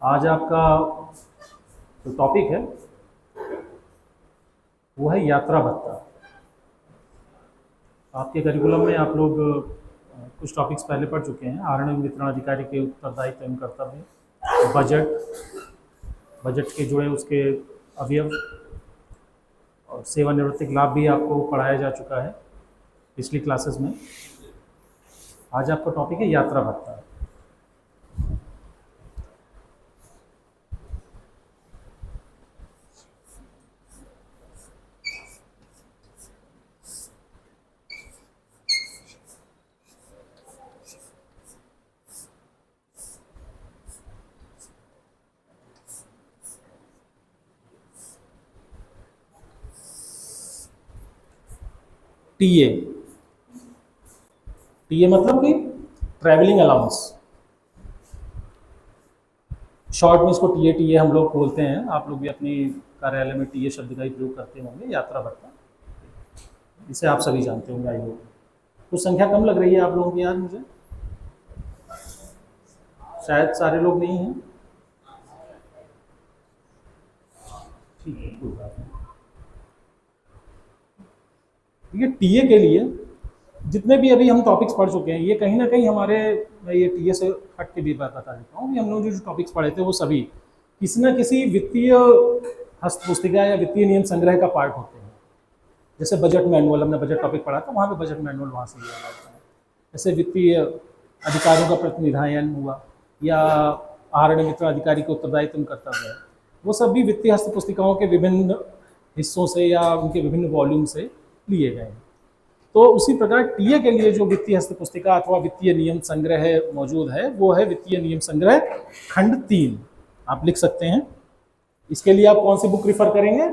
आज आपका जो टॉपिक है वो है यात्रा भत्ता। आपके करिकुलम में आप लोग कुछ टॉपिक्स पहले पढ़ चुके हैं। आरण्य वितरण अधिकारी के उत्तरदायित्व एवं कर्तव्य, बजट के जुड़े उसके अवयव और सेवानिवृत्ति लाभ भी आपको पढ़ाया जा चुका है पिछली क्लासेस में। आज आपका टॉपिक है यात्रा भत्ता। टीए मतलब कि ट्रैवलिंग अलाउंस, शॉर्ट में इसको टीए हम लोग बोलते हैं। आप लोग भी अपनी कार्यालय में टीए शब्द का ही प्रयोग करते होंगे। यात्रा भत्ता इसे आप सभी जानते होंगे। आई होप कुछ संख्या कम लग रही है आप लोगों की यार, मुझे शायद सारे लोग नहीं हैं। ठीक है, कोई बात नहीं। ये टीए के लिए जितने भी अभी हम टॉपिक्स पढ़ चुके हैं, ये कहीं ना कहीं हमारे, मैं ये टीए से हट के भी बात बता देता हूँ कि हम लोग जो टॉपिक्स पढ़े थे वो सभी किसी न किसी वित्तीय हस्त पुस्तिका या वित्तीय नियम संग्रह का पार्ट होते हैं। जैसे बजट मैनुअल, हमने बजट टॉपिक पढ़ा था, वहाँ पे बजट मैनुअल वहाँ से लिया जाता है। जैसे वित्तीय अधिकारियों का प्रतिनिधान हुआ या आरण्य वितरण अधिकारी को उत्तरदायित्व कर्तव्य है, वो सब भी वित्तीय हस्त पुस्तिकाओं के विभिन्न हिस्सों से या उनके विभिन्न वॉल्यूम से लिए गए हैं। तो उसी प्रकार टीए के लिए जो वित्तीय हस्त पुस्तिका अथवा वित्तीय नियम संग्रह मौजूद है वो है वित्तीय नियम संग्रह खंड 3। आप लिख सकते हैं। इसके लिए आप कौन सी बुक रिफर करेंगे?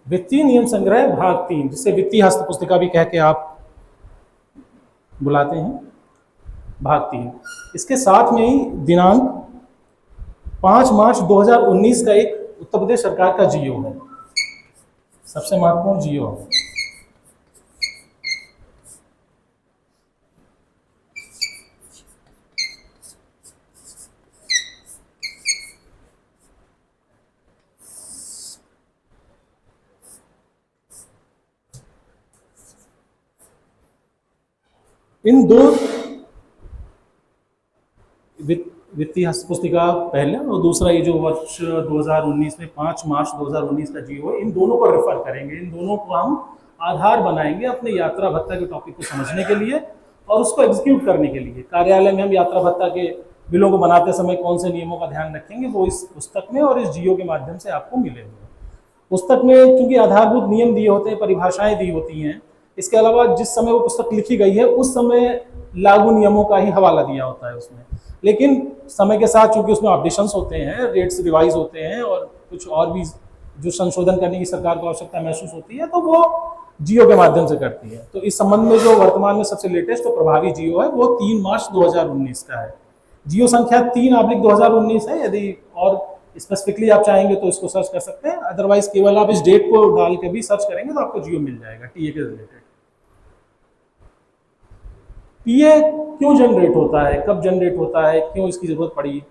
वित्तीय नियम संग्रह भाग 3, जिसे वित्तीय हस्त पुस्तिका भी कह के आप बुलाते हैं, भाग 3। इसके साथ में ही दिनांक 5 मार्च 2019 का एक उत्तर प्रदेश सरकार का जीओ है, सबसे महत्वपूर्ण जीओ है। इन दो वित्तीय हस्त पुस्तिका पहले और दूसरा ये जो वर्ष 2019 में 5 मार्च 2019 का जीओ है, इन दोनों को रेफर करेंगे। इन दोनों को हम आधार बनाएंगे अपने यात्रा भत्ता के टॉपिक को समझने के लिए और उसको एग्जीक्यूट करने के लिए। कार्यालय में हम यात्रा भत्ता के बिलों को बनाते समय कौन से नियमों का ध्यान रखेंगे, वो इस पुस्तक में और इस जीओ के माध्यम से आपको मिलेंगे। पुस्तक में चूंकि आधारभूत नियम दिए होते हैं, परिभाषाएं दी होती हैं, इसके अलावा जिस समय वो पुस्तक लिखी गई है उस समय लागू नियमों का ही हवाला दिया होता है उसमें। लेकिन समय के साथ चूंकि उसमें अपडेशंस होते हैं, रेट्स रिवाइज होते हैं और कुछ और भी जो संशोधन करने की सरकार को आवश्यकता महसूस होती है तो वो जीओ के माध्यम से करती है। तो इस संबंध में जो वर्तमान में सबसे लेटेस्ट और प्रभावी जीओ है वो 3 मार्च 2019 का है। जीओ संख्या 3/2019 है। यदि और स्पेसिफिकली आप चाहेंगे तो इसको सर्च कर सकते हैं, अदरवाइज केवल आप इस डेट को डाल के भी सर्च करेंगे तो आपको जीओ मिल जाएगा टीए के रिलेटेड। टीए क्यों जनरेट होता है, कब जनरेट होता है, क्यों इसकी जरूरत पड़ी?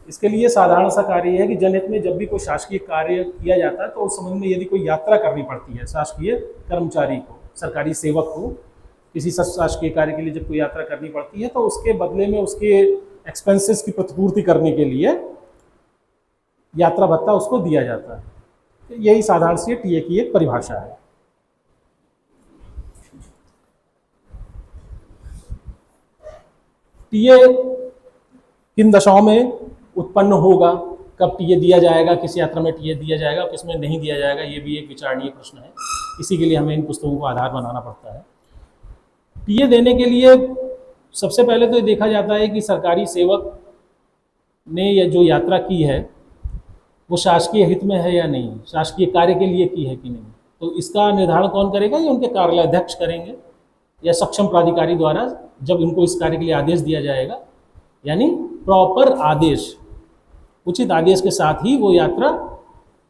इसके लिए साधारण सा कार्य है कि जनहित में जब भी कोई शासकीय कार्य किया जाता है तो उस संबंध में यदि कोई यात्रा करनी पड़ती है शासकीय कर्मचारी को, सरकारी सेवक को, किसी शासकीय कार्य के लिए जब कोई यात्रा करनी पड़ती है तो उसके बदले में उसके एक्सपेंसेस की प्रतिपूर्ति करने के लिए यात्रा भत्ता उसको दिया जाता है। तो यही साधारण सी टीए की एक परिभाषा है। टीए किन दशाओं में उत्पन्न होगा, कब टीए दिया जाएगा, किस यात्रा में टीए दिया जाएगा, किस में नहीं दिया जाएगा, ये भी एक विचारणीय प्रश्न है। इसी के लिए हमें इन पुस्तकों को आधार बनाना पड़ता है। टीए देने के लिए सबसे पहले तो ये देखा जाता है कि सरकारी सेवक ने ये जो यात्रा की है वो शासकीय हित में है या नहीं, शासकीय कार्य के लिए की है कि नहीं। तो इसका निर्धारण कौन करेगा? ये उनके कार्यालय अध्यक्ष करेंगे। या सक्षम प्राधिकारी द्वारा जब इनको इस कार्य के लिए आदेश दिया जाएगा, यानी प्रॉपर आदेश, उचित आदेश के साथ ही वो यात्रा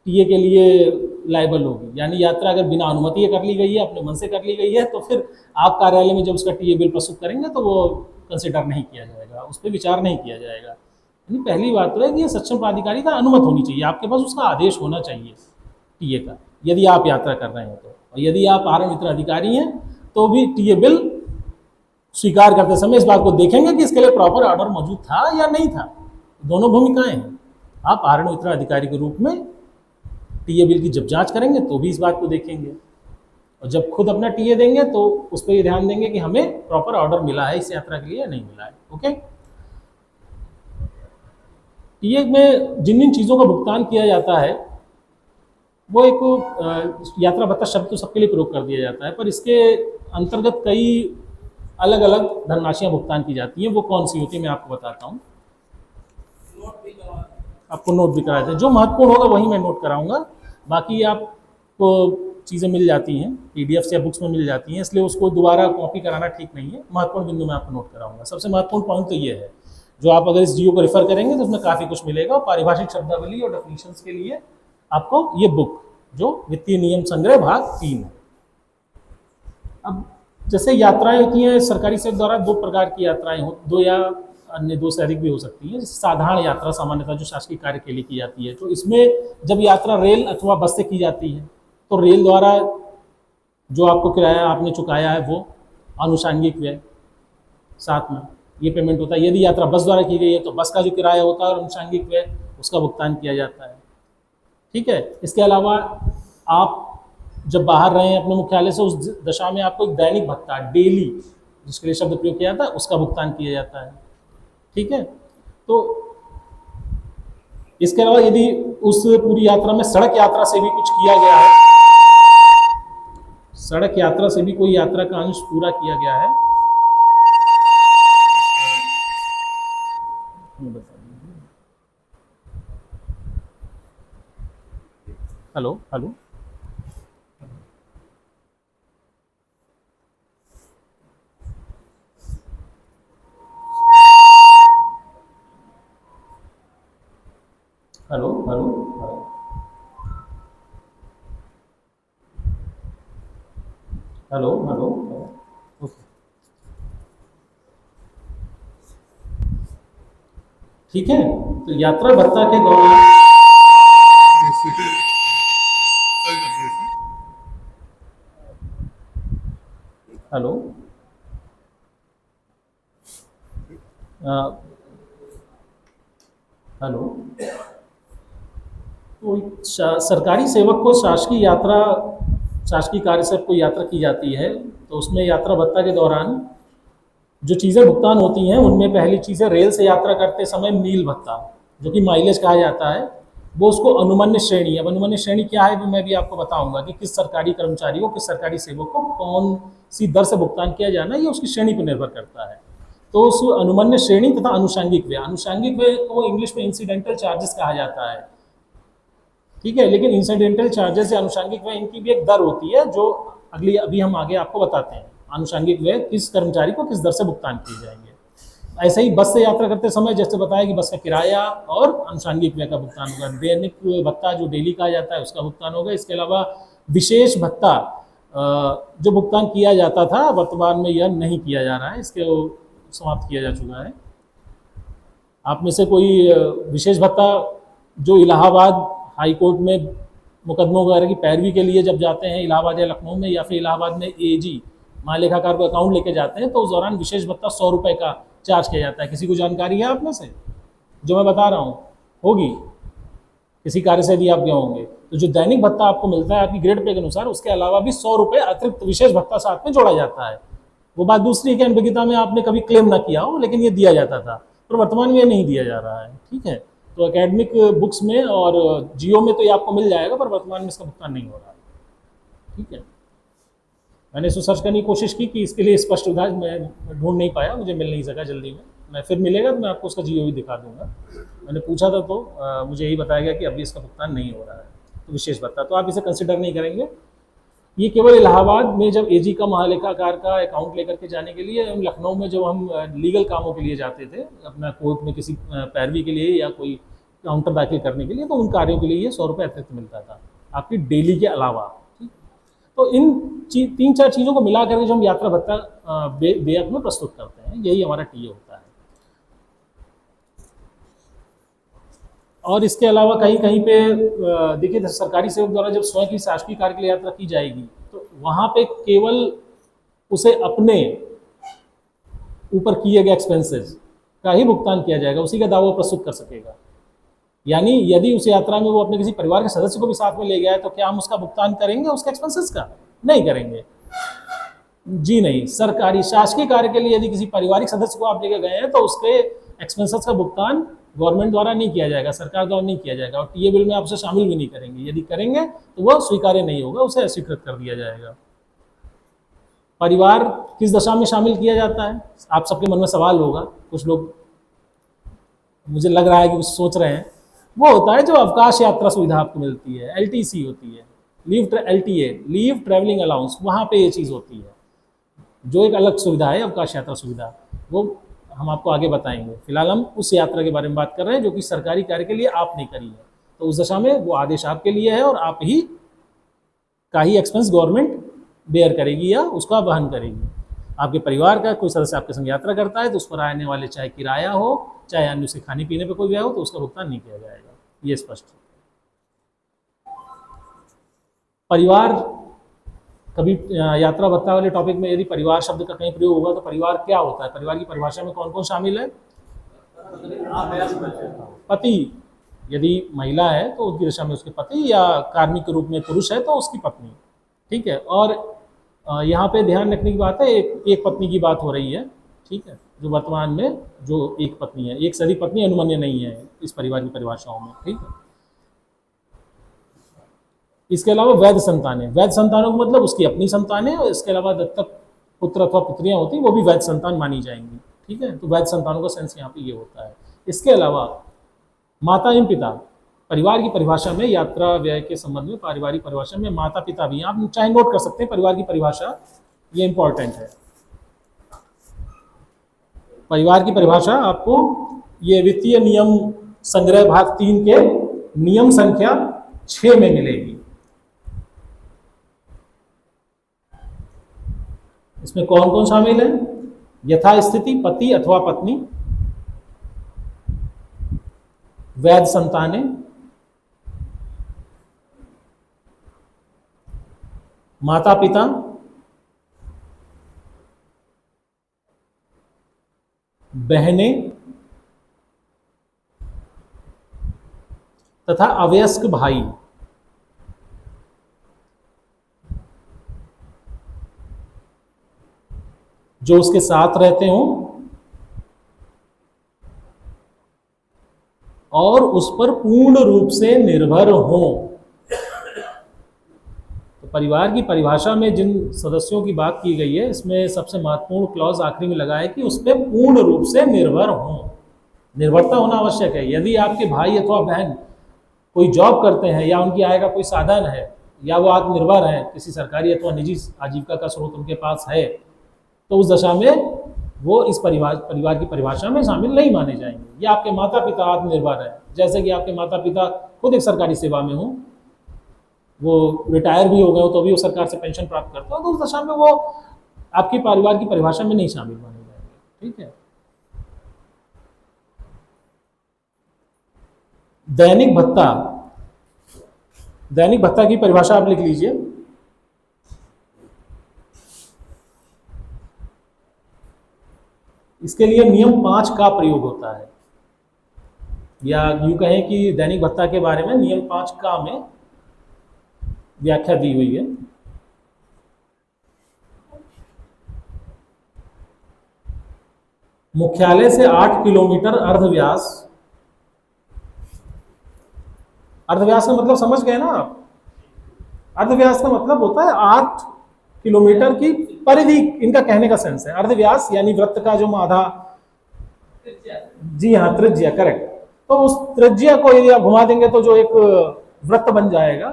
टीए के लिए लायबल होगी। यानी यात्रा अगर बिना अनुमति कर ली गई है, अपने मन से कर ली गई है, तो फिर आप कार्यालय में जब उसका टीए बिल प्रस्तुत करेंगे तो वो कंसिडर नहीं किया जाएगा, उस पर विचार नहीं किया जाएगा। यानी पहली बात तो है कि ये सक्षम प्राधिकारी का अनुमति होनी चाहिए, आपके पास उसका आदेश होना चाहिए टीए का, यदि आप यात्रा कर रहे हैं तो। और यदि आप आहार मित्र अधिकारी हैं तो भी टीए बिल स्वीकार करते समय इस बात को देखेंगे कि इसके लिए प्रॉपर ऑर्डर मौजूद था या नहीं था। दोनों भूमिकाएं हैं। आप आहार मित्र अधिकारी के रूप में टीए बिल की जब जांच करेंगे तो भी इस बात को देखेंगे, और जब खुद अपना टीए देंगे तो उस पर ये ध्यान देंगे कि हमें प्रॉपर ऑर्डर मिला है इस यात्रा के लिए या नहीं मिला है। ओके। टीए में जिन जिन चीज़ों का भुगतान किया जाता है वो एक यात्रा भत्ता शब्द तो सबके लिए प्रयोग कर दिया जाता है, पर इसके अंतर्गत कई अलग अलग धनराशियाँ भुगतान की जाती हैं। वो कौन सी होती है मैं आपको बताता हूँ। आपको नोट भी कराए थे, जो महत्वपूर्ण होगा वही मैं नोट कराऊंगा, बाकी आपको चीज़ें मिल जाती हैं पीडीएफ से या बुक्स में मिल जाती हैं, इसलिए उसको दोबारा कॉपी कराना ठीक नहीं है। महत्वपूर्ण बिंदु मैं आपको नोट कराऊंगा। सबसे महत्वपूर्ण पॉइंट तो ये है, जो आप अगर इस जीओ को रेफर करेंगे तो उसमें काफ़ी कुछ मिलेगा। और पारिभाषिक शब्दावली और डेफिनेशंस के लिए आपको ये बुक जो वित्तीय नियम संग्रह भाग 3 है। अब जैसे यात्राएं होती हैं सरकारी सेवक द्वारा, दो प्रकार की यात्राएं हो, दो या अन्य दो से अधिक भी हो सकती है। साधारण यात्रा सामान्यतः जो शासकीय कार्य के लिए की जाती है, तो इसमें जब यात्रा रेल अथवा बस से की जाती है तो रेल द्वारा जो आपको किराया आपने चुकाया है वो आनुषांगिक व्यय साथ में ये पेमेंट होता है। यदि यात्रा बस द्वारा की गई है तो बस का जो किराया होता है और आनुषांगिक व्यय उसका भुगतान किया जाता है। ठीक है। इसके अलावा आप जब बाहर रहे हैं अपने मुख्यालय से, उस दशा में आपको एक दैनिक भत्ता डेली, जिसके लिए शब्द प्रयोग किया जाता है, उसका भुगतान किया जाता है। ठीक है। तो इसके अलावा यदि उस पूरी यात्रा में सड़क यात्रा से भी कुछ किया गया है, सड़क यात्रा से भी कोई यात्रा का अंश पूरा किया गया है, hello hello hello hello hello hello okay. ठीक है। तो यात्रा भत्ता के दौरान हेलो हेलो तो सरकारी सेवक को शासकीय यात्रा, शासकीय कार्य से कोई यात्रा की जाती है तो उसमें यात्रा भत्ता के दौरान जो चीज़ें भुगतान होती हैं उनमें पहली चीज़ है रेल से यात्रा करते समय मील भत्ता, जो कि माइलेज कहा जाता है। वो उसको अनुमान्य श्रेणी, अब अनुमान्य श्रेणी क्या है वो मैं भी आपको बताऊंगा कि किस सरकारी कर्मचारी को, किस सरकारी सेवक को कौन सी दर से भुगतान किया जाना है, ये उसकी श्रेणी पर निर्भर करता है। तो उस अनुमान्य श्रेणी तथा अनुषांगिक व्यय, अनुषांगिक व्यय को इंग्लिश में इंसिडेंटल चार्जेस कहा जाता है। ठीक है। लेकिन इंसिडेंटल चार्जेस या अनुषांगिक व्यय, इनकी भी एक दर होती है जो अभी हम आगे आपको बताते हैं। अनुषांगिक व्यय किस कर्मचारी को किस दर से भुगतान किए जाएंगे। ऐसे ही बस से यात्रा करते समय जैसे बताया कि बस का किराया और अनुषांगिक व्यय का भुगतान होगा। दैनिक भत्ता जो डेली कहा जाता है उसका भुगतान होगा। इसके अलावा विशेष भत्ता जो भुगतान किया जाता था, वर्तमान में यह नहीं किया जा रहा है, इसके समाप्त किया जा चुका है। आप में से कोई विशेष भत्ता जो इलाहाबाद हाई कोर्ट में मुकदमों वगैरह की पैरवी के लिए जब जाते हैं इलाहाबाद या लखनऊ में, या फिर इलाहाबाद में एजी महालेखाकार को अकाउंट लेके जाते हैं, तो उस दौरान विशेष भत्ता 100 रुपये का चार्ज किया जाता है। किसी को जानकारी है आप में से जो मैं बता रहा हूँ? होगी किसी कार्य से यदि आप गए होंगे। तो जो दैनिक भत्ता आपको मिलता है आपकी ग्रेड पे के अनुसार, उसके अलावा भी 100 रुपये अतिरिक्त विशेष भत्ता साथ में जोड़ा जाता है। वो बात दूसरी कि अनभिज्ञता में आपने कभी क्लेम ना किया हो, लेकिन ये दिया जाता था, पर वर्तमान में ये नहीं दिया जा रहा है। ठीक है। तो एकेडमिक बुक्स में और जियो में तो ये आपको मिल जाएगा, पर वर्तमान में इसका भुगतान नहीं हो रहा है। ठीक है। मैंने इसको सर्च करने की कोशिश की कि इसके लिए स्पष्ट उदाहरण मैं ढूंढ नहीं पाया, मुझे मिल नहीं सका जल्दी में। मैं फिर मिलेगा तो मैं आपको उसका जियो भी दिखा दूंगा। मैंने पूछा था तो मुझे यही बताया गया कि अभी इसका भुगतान नहीं हो रहा है। तो विशेष भत्ता तो आप इसे कंसिडर नहीं करेंगे। ये केवल इलाहाबाद में जब एजी का महालेखाकार का अकाउंट लेकर के जाने के लिए, लखनऊ में जब हम लीगल कामों के लिए जाते थे अपना कोर्ट में किसी पैरवी के लिए या कोई काउंटर दाखिल करने के लिए, तो उन कार्यों के लिए ये 100 रुपये अतिरिक्त मिलता था आपकी डेली के अलावा। ठीक, तो इन 3-4 चीज़ों को मिला करके जो हम यात्रा भत्ता बेअक में प्रस्तुत करते हैं, यही हमारा टीए होता है। और इसके अलावा कहीं कहीं पे देखिए सरकारी सेवक द्वारा जब स्वयं की शासकीय कार्य के लिए यात्रा की जाएगी तो वहाँ पे केवल उसे अपने ऊपर किए गए एक्सपेंसेस का ही भुगतान किया जाएगा, उसी का दावा प्रस्तुत कर सकेगा। यानी यदि उस यात्रा में वो अपने किसी परिवार के सदस्य को भी साथ में ले गया है तो क्या हम उसका भुगतान करेंगे उसके एक्सपेंसेस का? नहीं करेंगे, जी नहीं। सरकारी शासकीय कार्य के लिए यदि किसी पारिवारिक सदस्य को आप लेके गए हैं तो उसके एक्सपेंसेस का भुगतान गवर्नमेंट द्वारा नहीं किया जाएगा, सरकार द्वारा नहीं किया जाएगा, और टीए बिल में आप उसे शामिल भी नहीं करेंगे। यदि करेंगे तो वह स्वीकार्य नहीं होगा, उसे अस्वीकृत कर दिया जाएगा। परिवार किस दशा में शामिल किया जाता है? आप सबके मन में सवाल होगा, कुछ लोग मुझे लग रहा है कि कुछ सोच रहे हैं। वो होता है जो अवकाश यात्रा सुविधा आपको मिलती है, एलटीसी होती है, लीव ट्रैवलिंग अलाउंस, वहाँ पे ये चीज़ होती है जो एक अलग सुविधा है, अवकाश यात्रा सुविधा। वो हम आपको आगे बताएंगे। फिलहाल हम उस यात्रा के बारे में बात कर रहे हैं जो कि सरकारी कार्य के लिए आपने करी है, तो उस दशा में वो आदेश आपके लिए है और आप ही का ही एक्सपेंस गवर्नमेंट बेयर करेगी या उसका वहन करेगी। आपके परिवार का कोई सदस्य आपके संग यात्रा करता है तो उस पर आने वाले चाहे किराया हो चाहे अन्य उसके खाने पीने पर कोई व्यय हो तो उसका भुगतान नहीं किया जाएगा, ये स्पष्ट है। परिवार कभी यात्रा भत्ता वाले टॉपिक में यदि परिवार शब्द का कहीं प्रयोग होगा तो परिवार क्या होता है, परिवार की परिभाषा में कौन कौन शामिल है? पति, यदि महिला है तो उसकी दशा में उसके पति, या कार्मिक के रूप में पुरुष है तो उसकी पत्नी। ठीक है, और यहाँ पे ध्यान रखने की बात है, एक पत्नी की बात हो रही है। ठीक है, जो वर्तमान में जो एक पत्नी है, एक से अधिक पत्नी अनुमन्य नहीं है इस परिवार की परिभाषाओं में। ठीक है, इसके अलावा वैध संतानें, वैध संतानों का मतलब उसकी अपनी संतानें, और इसके अलावा दत्तक पुत्र अथवा पुत्रियां होती हैं वो भी वैध संतान मानी जाएंगी। ठीक है, तो वैध संतानों का सेंस यहाँ पे ये होता है। इसके अलावा माता एवं पिता, परिवार की परिभाषा में यात्रा व्यय के संबंध में पारिवारिक परिभाषा में माता पिता भी, आप चाहे नोट कर सकते हैं परिवार की परिभाषा, ये इंपॉर्टेंट है। परिवार की परिभाषा आपको ये वित्तीय नियम संग्रह भाग 3 के नियम संख्या 6 में मिलेगी। इसमें कौन कौन शामिल है? यथास्थिति पति अथवा पत्नी, वैध संतानें, माता पिता, बहनें तथा अवयस्क भाई। जो उसके साथ रहते हों और उस पर पूर्ण रूप से निर्भर हों। तो परिवार की परिभाषा में जिन सदस्यों की बात की गई है, इसमें सबसे महत्वपूर्ण क्लॉज आखिरी में लगा है कि उस पर पूर्ण रूप से निर्भर हों। निर्भरता होना आवश्यक है। यदि आपके भाई अथवा बहन कोई जॉब करते हैं या उनकी आय का कोई साधन है या वो आत्मनिर्भर है, किसी सरकारी अथवा निजी आजीविका का स्रोत उनके पास है, तो उस दशा में वो इस परिवार की परिभाषा में शामिल नहीं माने जाएंगे। या आपके माता पिता आत्मनिर्भर है, जैसे कि आपके माता पिता खुद एक सरकारी सेवा में हों, वो रिटायर भी हो गए हो तो भी वो सरकार से पेंशन प्राप्त करते हो, तो उस दशा में वो आपके परिवार की परिभाषा में नहीं शामिल माने जाएंगे। ठीक है, दैनिक भत्ता, दैनिक भत्ता की परिभाषा आप लिख लीजिए। इसके लिए नियम 5 का प्रयोग होता है, या यूं कहें कि दैनिक भत्ता के बारे में नियम 5 का में व्याख्या दी हुई है। मुख्यालय से 8 किलोमीटर अर्धव्यास, अर्धव्यास का मतलब समझ गए ना आप? अर्धव्यास का मतलब होता है 8 किलोमीटर की परिधि, इनका कहने का सेंस है। अर्धव्यास यानी वृत्त का जो आधा, जी हाँ, त्रिज्या, करेक्ट। तो उस त्रिज्या को यदि आप घुमा देंगे तो जो एक वृत्त बन जाएगा,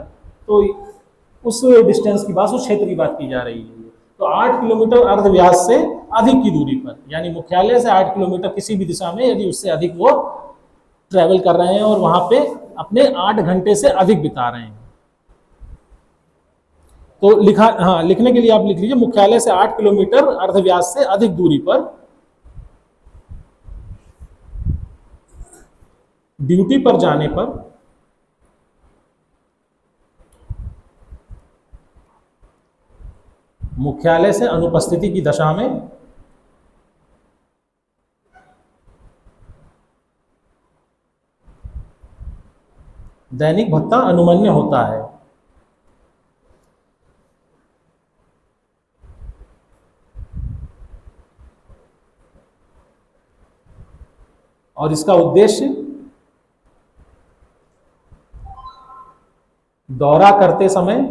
तो उस डिस्टेंस की बात, उस क्षेत्र की बात की जा रही है। तो 8 किलोमीटर अर्धव्यास से अधिक की दूरी पर, यानी मुख्यालय से 8 किलोमीटर किसी भी दिशा में यदि उससे अधिक वो ट्रैवल कर रहे हैं और वहां पे अपने 8 घंटे से अधिक बिता रहे हैं, तो लिखने के लिए आप लिख लीजिए मुख्यालय से 8 किलोमीटर अर्धव्यास से अधिक दूरी पर ड्यूटी पर जाने पर मुख्यालय से अनुपस्थिति की दशा में दैनिक भत्ता अनुमन्य होता है। और इसका उद्देश्य दौरा करते समय,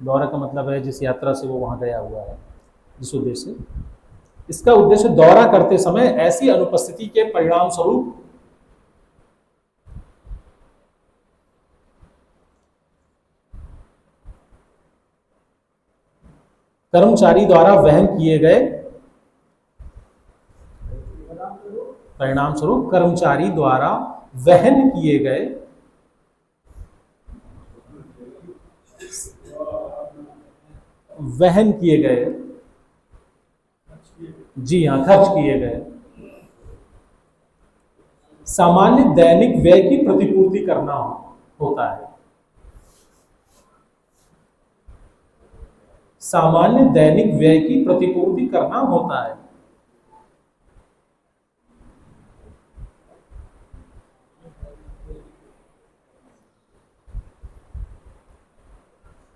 दौरा का मतलब है जिस यात्रा से वो वहां गया हुआ है, जिस उद्देश्य, इसका उद्देश्य दौरा करते समय ऐसी अनुपस्थिति के परिणाम स्वरूप कर्मचारी द्वारा वहन किए गए, परिणाम स्वरूप कर्मचारी द्वारा वहन किए गए जी हाँ, खर्च किए गए सामान्य दैनिक व्यय की प्रतिपूर्ति करना होता है। सामान्य दैनिक व्यय की प्रतिपूर्ति करना होता है।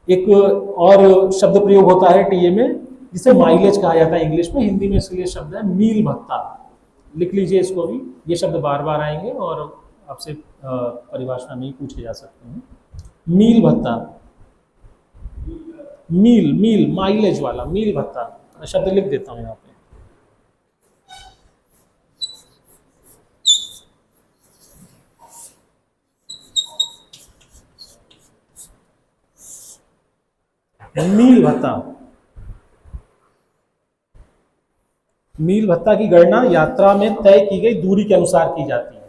एक और शब्द प्रयोग होता है टीए में जिसे माइलेज कहा जाता है इंग्लिश में, हिंदी में इसके लिए शब्द है मील भत्ता। लिख लीजिए इसको भी, ये शब्द बार बार आएंगे और आपसे परिभाषा नहीं पूछे जा सकते हैं। मील भत्ता, मील माइलेज वाला मील भत्ता, मैं शब्द लिख देता हूं यहाँ पे। मील भत्ता, मील भत्ता की गणना यात्रा में तय की गई दूरी के अनुसार की जाती है।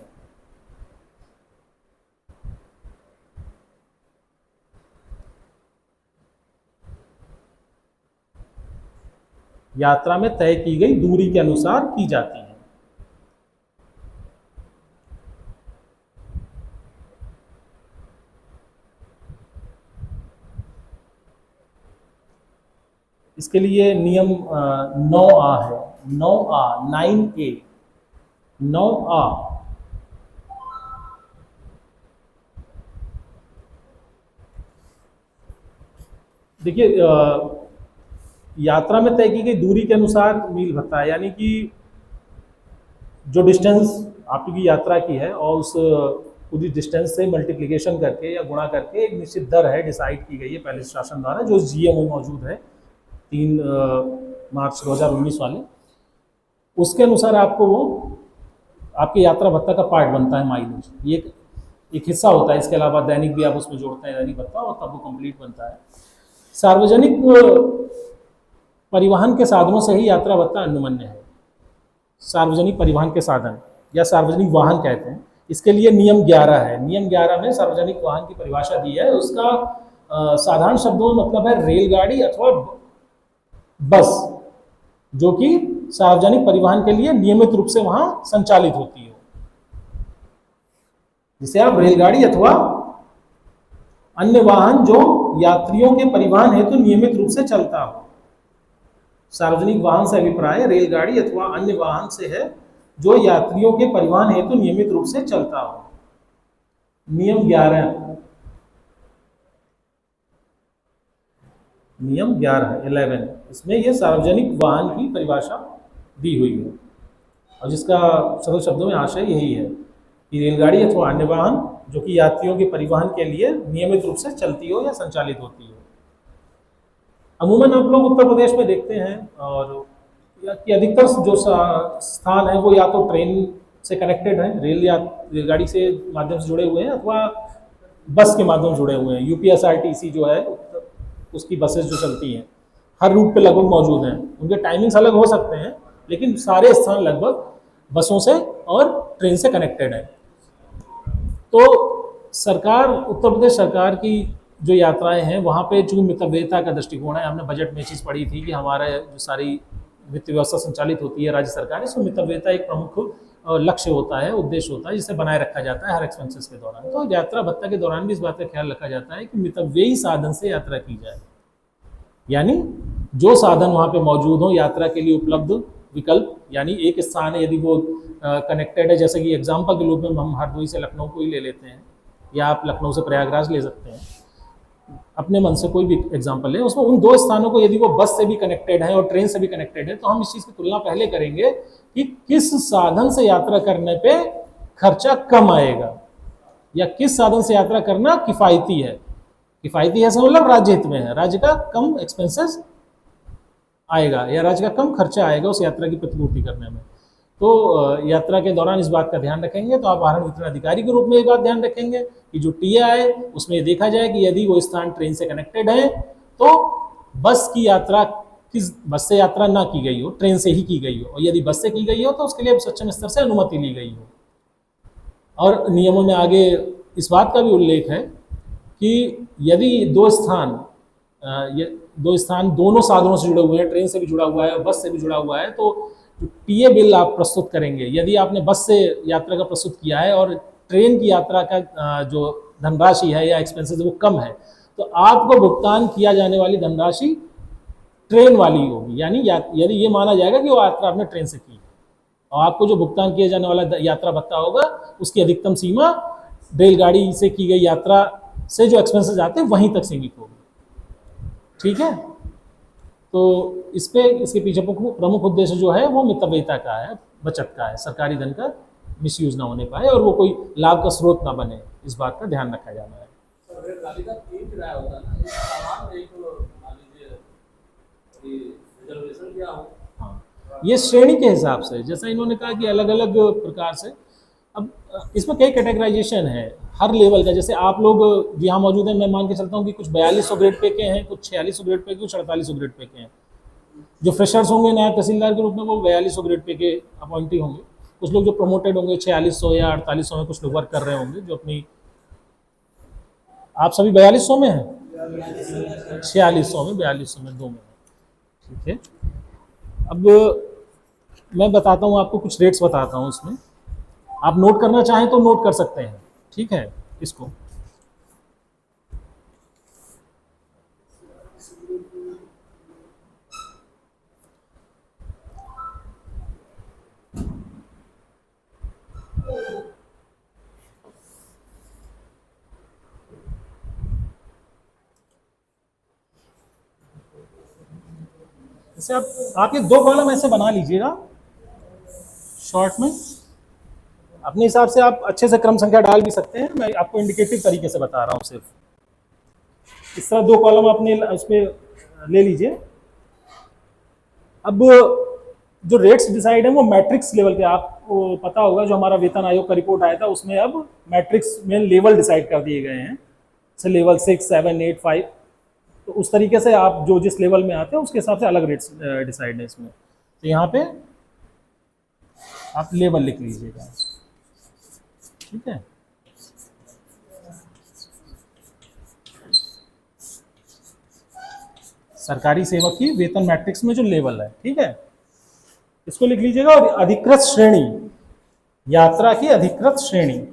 यात्रा में तय की गई दूरी के अनुसार की जाती है। इसके लिए नियम 9A है, 9A 9A 9A। देखिए यात्रा में तय की गई दूरी के अनुसार मील भत्ता है, यानी कि जो डिस्टेंस आपकी यात्रा की है और उस पूरी डिस्टेंस से मल्टीप्लिकेशन करके या गुणा करके एक निश्चित दर है डिसाइड की गई है पहले शासन द्वारा, जो जीएम में मौजूद है 3 मार्च 2019 वाले, उसके अनुसार आपको वो आपके यात्रा भत्ता का पार्ट बनता है माइलेज। ये एक हिस्सा होता है, इसके अलावा दैनिक भी आप उसमें जोड़ते हैं दैनिक भत्ता, और तब वो कंप्लीट बनता है। सार्वजनिक परिवहन के साधनों से ही यात्रा भत्ता अनुमन्य है। सार्वजनिक परिवहन के साधन या सार्वजनिक वाहन कहते हैं, इसके लिए नियम 11 है। नियम 11 में सार्वजनिक वाहन की परिभाषा दी है। उसका साधारण शब्दों में मतलब है रेलगाड़ी अथवा बस, जो कि सार्वजनिक परिवहन के लिए नियमित रूप से वहां संचालित होती है, जिसे आप रेलगाड़ी अथवा अन्य वाहन जो यात्रियों के परिवहन हेतु तो नियमित रूप से चलता हो। सार्वजनिक वाहन से अभिप्राय रेलगाड़ी अथवा अन्य वाहन से है जो यात्रियों के परिवहन हेतु तो नियमित रूप से चलता हो। नियम 11, नियम 11 इसमें यह सार्वजनिक वाहन की परिभाषा दी हुई है, और जिसका सरल शब्दों में आशय यही है कि रेलगाड़ी अथवा अन्य वाहन जो कि यात्रियों के परिवहन के लिए नियमित रूप से चलती हो या संचालित होती हो। अमूमन आप लोग उत्तर प्रदेश में देखते हैं और कि अधिकतर जो स्थान है वो या तो ट्रेन से कनेक्टेड है, रेलगाड़ी से माध्यम से जुड़े हुए हैं, अथवा बस के माध्यम से जुड़े हुए हैं। यूपीएसआरटीसी जो है उसकी बसेस जो चलती हैं हर रूट पे लगभग मौजूद हैं। उनके टाइमिंग्स अलग हो सकते हैं लेकिन सारे स्थान लगभग बसों से और ट्रेन से कनेक्टेड है। तो सरकार, उत्तर प्रदेश सरकार की जो यात्राएं हैं वहाँ पे चूंकि मितव्ययिता का दृष्टिकोण है, हमने बजट में चीज़ पढ़ी थी कि हमारे जो सारी वित्त व्यवस्था संचालित होती है राज्य सरकार, इसमें मितव्ययिता एक प्रमुख लक्ष्य होता है, उद्देश्य होता है, जिसे बनाए रखा जाता है हर एक्सपेंसेस के दौरान। तो यात्रा भत्ता के दौरान भी इस बात का ख्याल रखा जाता है कि मितव्ययी साधन से यात्रा की जाए, यानी जो साधन वहाँ पे मौजूद हो यात्रा के लिए उपलब्ध विकल्प, यानी एक स्थान है यदि वो कनेक्टेड है, जैसे कि एग्जाम्पल के रूप में हम हरदोई से लखनऊ को ही ले लेते हैं, या आप लखनऊ से प्रयागराज ले सकते हैं, अपने मन से कोई भी एग्जाम्पल है, उसमें उन दो स्थानों को यदि वो बस से भी कनेक्टेड है और ट्रेन से भी कनेक्टेड है तो हम इस चीज़ की तुलना पहले करेंगे कि किस साधन से यात्रा करने पे खर्चा कम आएगा या किस साधन से यात्रा करना किफ़ायती है। किफ़ायती है मतलब राज्य हित में है, राज्य का कम एक्सपेंसेस आएगा या राज्य का कम खर्चा आएगा उस यात्रा की प्रतिपूर्ति करने में। तो यात्रा के दौरान इस बात का ध्यान रखेंगे। तो आप वाहन वितरण अधिकारी के रूप में ये बात ध्यान रखेंगे कि जो टीए आए उसमें ये देखा जाए कि यदि वो स्थान ट्रेन से कनेक्टेड है तो बस की यात्रा, किस बस से यात्रा ना की गई हो, ट्रेन से ही की गई हो, और यदि बस से की गई हो तो उसके लिए सक्षम स्तर से अनुमति ली गई हो। और नियमों में आगे इस बात का भी उल्लेख है कि यदि दो स्थान दोनों साधनों से जुड़े हुए हैं, ट्रेन से भी जुड़ा हुआ है, बस से भी जुड़ा हुआ है, तो जो टीए बिल आप प्रस्तुत करेंगे, यदि आपने बस से यात्रा का प्रस्तुत किया है और ट्रेन की यात्रा का जो धनराशि है या एक्सपेंसेस वो कम है, तो आपको भुगतान किया जाने वाली धनराशि ट्रेन वाली होगी। यानी यदि ये माना जाएगा कि वो यात्रा आपने ट्रेन से की और आपको जो भुगतान किया जाने वाला यात्रा भत्ता होगा उसकी अधिकतम सीमा रेलगाड़ी से की गई यात्रा से जो एक्सपेंसेस आते हैं वहीं तक सीमित होगी। ठीक है, तो इसके पीछे प्रमुख उद्देश्य जो है वो मितव्ययिता का है, बचत का है, सरकारी धन का मिसयूज ना होने पाए और वो कोई लाभ का स्रोत ना बने, इस बात का ध्यान रखा जाना है। हाँ, ये श्रेणी के हिसाब से, जैसा इन्होंने कहा कि अलग अलग प्रकार से, अब इसमें कई कैटेगराइजेशन है हर लेवल का। जैसे आप लोग यहाँ मौजूद हैं, मैं मान के चलता हूँ कि कुछ 4200 ग्रेड पे के हैं, कुछ 4600 ग्रेड पे के, कुछ 4800 ग्रेड पे के हैं। जो फ्रेशर्स होंगे नायब तहसीलदार के रूप में वो 4200 ग्रेड पे के अपॉइंटी होंगे। कुछ लोग जो प्रमोटेड होंगे 4600 या 4800 में कुछ लोग वर्क कर रहे होंगे जो अपनी, आप सभी 4200 में हैं? 4600 में, 4200 में, दो में। ठीक है, अब मैं बताता हूँ आपको, कुछ रेट्स बताता हूँ उसमें, आप नोट करना चाहें तो नोट कर सकते हैं। ठीक है, इसको जैसे आप ये दो कॉलम ऐसे बना लीजिएगा शॉर्ट में, अपने हिसाब से आप अच्छे से क्रम संख्या डाल भी सकते हैं, मैं आपको इंडिकेटिव तरीके से बता रहा हूँ। सिर्फ इस तरह दो कॉलम अपने उसमें ले लीजिए। अब जो रेट्स डिसाइड है वो मैट्रिक्स लेवल पे, आपको पता होगा जो हमारा वेतन आयोग का रिपोर्ट आया था उसमें अब मैट्रिक्स में लेवल डिसाइड कर दिए गए हैं, जैसे लेवल 6, 7, 8, 5। तो उस तरीके से आप जो जिस लेवल में आते हैं उसके हिसाब से अलग रेट्स डिसाइड है इसमें। तो यहाँ पे आप लेवल लिख लीजिएगा। ठीक है, सरकारी सेवक की वेतन मैट्रिक्स में जो लेवल है, ठीक है, इसको लिख लीजिएगा। और अधिकृत श्रेणी, यात्रा की अधिकृत श्रेणी,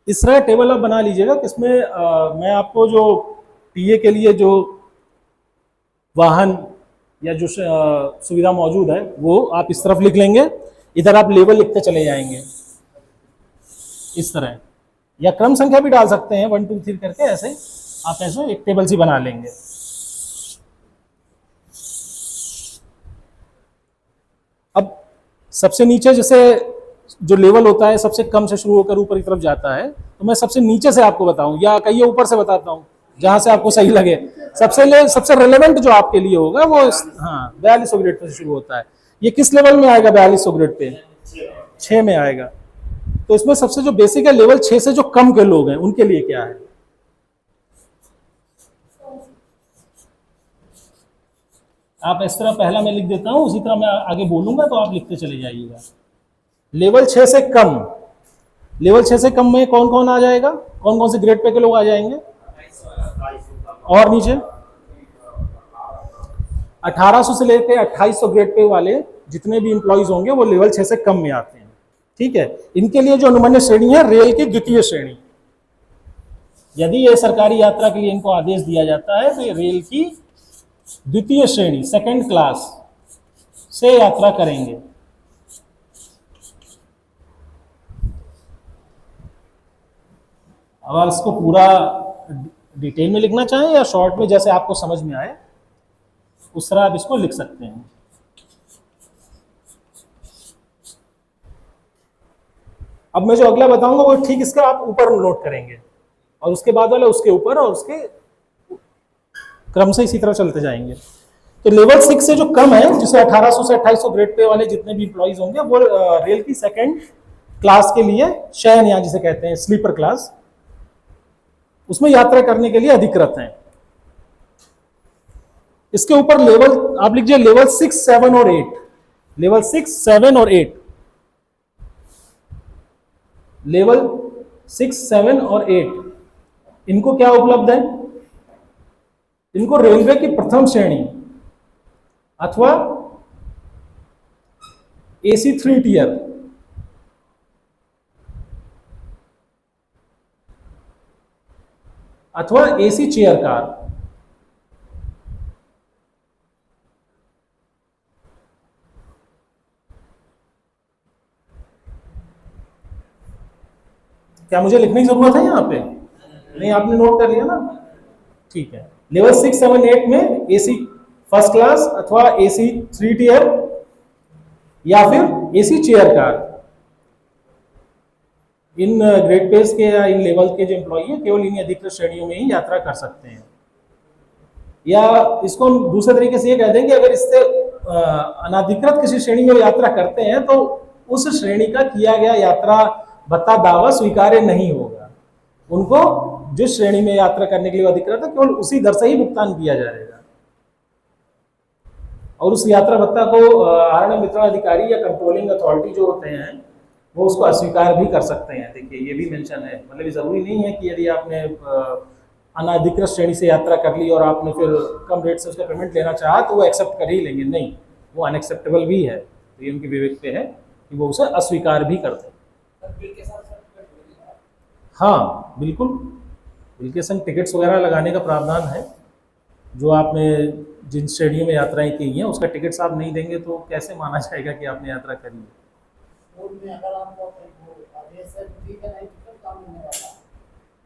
इस तरह टेबल आप बना लीजिएगा। किसमें मैं आपको जो टीए के लिए जो वाहन या जो सुविधा मौजूद है वो आप इस तरफ लिख लेंगे, इधर आप लेवल लिखते चले जाएंगे इस तरह, या क्रम संख्या भी डाल सकते हैं 1 2 3 करके, ऐसे आप ऐसे एक टेबल सी बना लेंगे। अब सबसे नीचे जैसे जो लेवल होता है सबसे कम से शुरू होकर ऊपर की तरफ जाता है, तो मैं सबसे नीचे से आपको बताऊं या कहीं ऊपर से बताता हूं, जहां से आपको सही लगे। सबसे रेलेवेंट जो आपके लिए होगा वो हाँ 4200 ग्रेड पे शुरू होता है। ये किस लेवल में आएगा? 4200 ग्रेड पे 6 में आएगा। तो इसमें सबसे जो बेसिक है लेवल 6 से जो कम के लोग हैं उनके लिए क्या है? आप इस तरह पहला मैं लिख देता हूं, उसी तरह मैं आगे बोलूंगा तो आप लिखते चले जाइएगा। लेवल 6 से कम, लेवल 6 से कम में कौन कौन आ जाएगा? कौन कौन से ग्रेड पे के लोग आ जाएंगे? और नीचे 1800 से लेकर 2800 ग्रेड पे वाले जितने भी इंप्लॉइज होंगे वो लेवल 6 से कम में आते हैं। ठीक है, इनके लिए जो अनुमन्य श्रेणी है रेल की द्वितीय श्रेणी। यदि ये सरकारी यात्रा के लिए इनको आदेश दिया जाता है तो ये रेल की द्वितीय श्रेणी, सेकंड क्लास से यात्रा करेंगे। अब आप इसको पूरा डिटेल में लिखना चाहें या शॉर्ट में जैसे आपको समझ में आए उस तरह आप इसको लिख सकते हैं। अब मैं जो अगला बताऊंगा वो ठीक इसका आप ऊपर नोट करेंगे और उसके बाद वाला उसके ऊपर और उसके क्रम से इसी तरह चलते जाएंगे। तो लेवल 6 से जो कम है, जिसे 1800 से 2800 ग्रेड पे वाले जितने भी इंप्लॉइज होंगे वो रेल की सेकंड क्लास के लिए, शयनयान जिसे कहते हैं स्लीपर क्लास, उसमें यात्रा करने के लिए अधिकृत हैं। इसके ऊपर लेवल आप लीजिए लेवल 6, 7 और 8। लेवल 6, 7 और 8, लेवल 6, 7 और 8 इनको क्या उपलब्ध है? इनको रेलवे की प्रथम श्रेणी अथवा AC 3 टियर अथवा AC चेयर कार। क्या मुझे लिखने की जरूरत है यहाँ पे? नहीं, आपने नोट कर लिया ना? ठीक है। लेवल 6, 7, 8 में AC फर्स्ट क्लास अथवा AC 3 टियर या फिर AC चेयर कार, इन ग्रेड पेस के या इन लेवल के जो एम्प्लॉई हैं केवल इन अधिकृत श्रेणियों में ही यात्रा कर सकते हैं। या इसको हम दूसरे तरीके से ये कह दें कि अगर इससे अनाधिकृत किसी श्रेणी में यात्रा करते हैं तो उस श्रेणी का किया गया यात्रा भत्ता दावा स्वीकार्य नहीं होगा। उनको जिस श्रेणी में यात्रा करने के लिए अधिकृत है केवल उसी दर से ही भुगतान किया जाएगा और उस यात्रा भत्ता को आरण्य वितरण अधिकारी या कंट्रोलिंग अथॉरिटी जो होते हैं वो उसको अस्वीकार भी कर सकते हैं। देखिए ये भी मेंशन है, मतलब जरूरी नहीं है कि यदि आपने अनाधिकृत श्रेणी से यात्रा कर ली और आपने फिर कम रेट से उसका पेमेंट लेना चाहा तो वो एक्सेप्ट कर ही लेंगे, नहीं, वो अनएक्सेप्टेबल भी है। तो ये उनकी विवेक पे है कि वो उसे अस्वीकार भी करते हैं। हाँ बिल्कुल, बिल के संग टिकट्स वगैरह लगाने का प्रावधान है। जो आपने जिन श्रेणियों में यात्राएं की हैं उसका टिकट्स आप नहीं देंगे तो कैसे माना जाएगा कि आपने यात्रा करी है?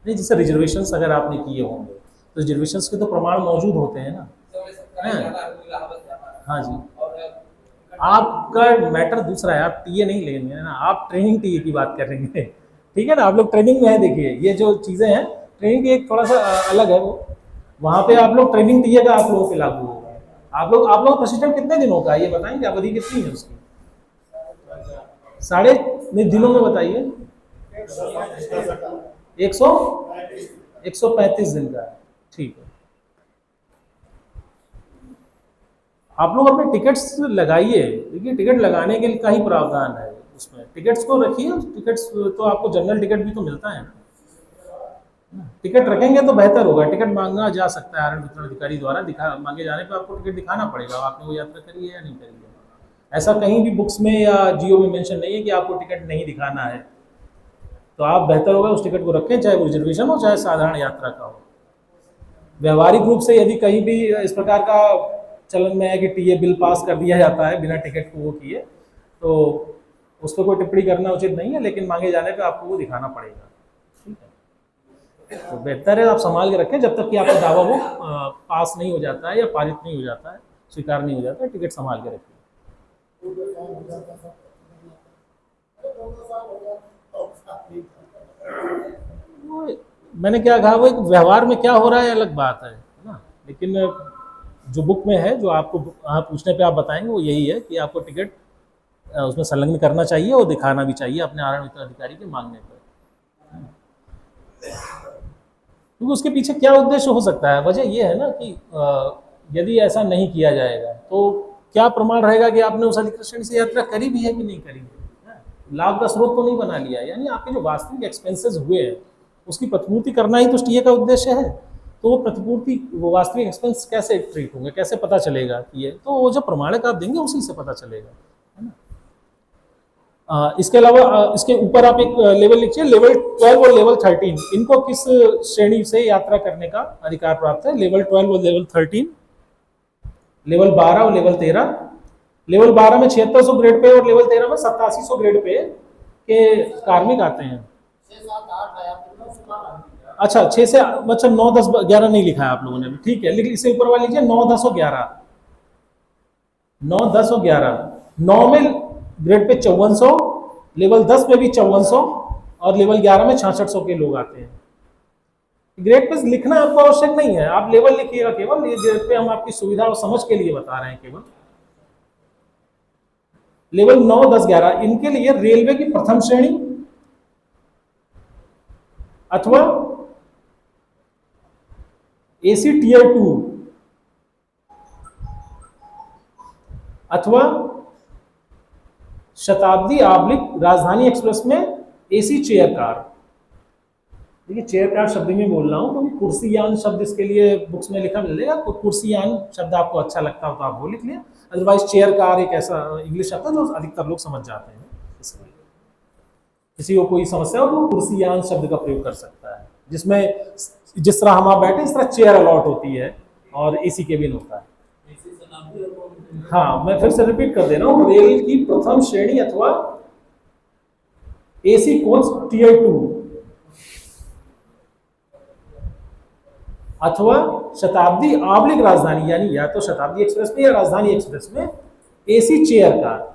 नहीं, जैसे रिजर्वेशंस अगर आपने किए होंगे तो रिजर्वेशंस के तो प्रमाण मौजूद होते हैं ना। हाँ जी, आपका मैटर दूसरा है, आप टीए नहीं लेंगे ना, आप ट्रेनिंग टीए की बात कर रहे हैं। ठीक है ना, आप लोग ट्रेनिंग में है। देखिए ये जो चीज़ें हैं ट्रेनिंग की एक थोड़ा सा अलग है, वो वहाँ पे आप लोग ट्रेनिंग टीए का आप लोगों पे लागू होगा। आप लोग प्रशिक्षण कितने दिनों का ये बताएंगे? अवधि कितनी है उसकी? 3.5 दिनों में बताइए। 135 दिन का है। ठीक है, आप लोग अपने टिकट्स लगाइए। देखिए टिकट लगाने के का ही प्रावधान है उसमें, टिकट्स को रखिए। टिकट्स तो आपको जनरल टिकट भी तो मिलता है ना, टिकट रखेंगे तो बेहतर होगा। टिकट मांगा जा सकता है आरण्य वितरण अधिकारी द्वारा, मांगे जाने पर आपको टिकट दिखाना पड़ेगा आपने वो यात्रा करी है या नहीं करी है। ऐसा कहीं भी बुक्स में या जियो में मेंशन नहीं है कि आपको टिकट नहीं दिखाना है। तो आप बेहतर होगा उस टिकट को रखें, चाहे वो रिजर्वेशन हो चाहे साधारण यात्रा का हो। व्यवहारिक रूप से यदि कहीं भी इस प्रकार का चलन में है कि टीए बिल पास कर दिया जाता है बिना टिकट को वो किए, तो उस पर कोई टिप्पणी करना उचित नहीं है, लेकिन मांगे जाने पे आपको वो दिखाना पड़ेगा। ठीक है, तो बेहतर है आप संभाल के रखें जब तक कि आपका दावा वो पास नहीं हो जाता है या पारित नहीं हो जाता है, स्वीकार नहीं हो जाता है। टिकट संभाल के रखिए। वो मैंने क्या कहा, वो एक व्यवहार में क्या हो रहा है अलग बात है ना। लेकिन जो बुक में है, जो आपको आप पूछने पे आप बताएंगे, वो यही है कि आपको टिकट उसमें संलग्न करना चाहिए और दिखाना भी चाहिए अपने आरक्षण उत्तराधिकारी के मांगने पर। क्योंकि उसके पीछे क्या उद्देश्य हो सकता है, वजह ये है ना कि यदि ऐसा नहीं किया जाएगा तो क्या प्रमाण रहेगा कि आपने उस अधिकृष्ण से यात्रा करी भी है कि नहीं करी है। लाभ का स्रोत तो नहीं बना लिया, यानी आपके जो वास्तविक एक्सपेंसेस हुए हैं उसकी प्रतिपूर्ति करना ही तो टीए का उद्देश्य है। तो वो प्रतिपूर्ति, वो वास्तविक एक्सपेंस कैसे ट्रीट होंगे, कैसे पता चलेगा कि ये, तो वो जो प्रमाणक आप देंगे उसी से पता चलेगा, है ना। इसके अलावा इसके ऊपर आप एक लेवल लिखिए, लेवल 12 और लेवल 13, इनको किस श्रेणी से यात्रा करने का अधिकार प्राप्त है। लेवल 12 और लेवल 13, लेवल 12 और लेवल 13। लेवल 12 में 7600 ग्रेड पे और लेवल 13 में 8700 ग्रेड पे के कार्मिक आते हैं। अच्छा 6 से, अच्छा 9 10 11 नहीं लिखा है आप लोगों ने, ठीक है, लेकिन इसे ऊपर वाला लीजिए 9 10 और 11, 9 10 और 11। 9 में ग्रेड पे 5400, लेवल 10 में भी 5400 और लेवल 11 में 6600 के लोग आते हैं। ग्रेड पे लिखना आपको आवश्यक नहीं है, आप लेवल लिखिएगा केवल, ये ग्रेड पे हम आपकी सुविधा और समझ के लिए बता रहे हैं केवल। लेवल 9 10 11 इनके लिए रेलवे की प्रथम श्रेणी अथवा एसी टियर 2 अथवा शताब्दी आब्लिक राजधानी एक्सप्रेस में एसी चेयर कार। देखिए चेयर कार शब्द में बोल रहा हूं क्योंकि कुर्सीयान शब्द इसके लिए बुक्स में लिखा मिलेगा, तो कुर्सीयान शब्द आपको अच्छा लगता हो तो आप वो लिख लिया, अदरवाइज चेयर कार एक ऐसा इंग्लिश शब्द है जो अधिकतर लोग समझ जाते हैं, इसलिए किसी को कोई समस्या हो तो कुर्सीयान शब्द का प्रयोग कर सकता है, जिसमें जिस तरह हम आप बैठे इस तरह चेयर अलॉट होती है और एसी केबिन होता है। हाँ मैं फिर से रिपीट कर दे रहा हूं, रेल की प्रथम श्रेणी अथवा एसी कोच टियर 2 अथवा शताब्दी आब्लिक राजधानी, यानी या तो शताब्दी एक्सप्रेस में या राजधानी एक्सप्रेस में एसी चेयर कार।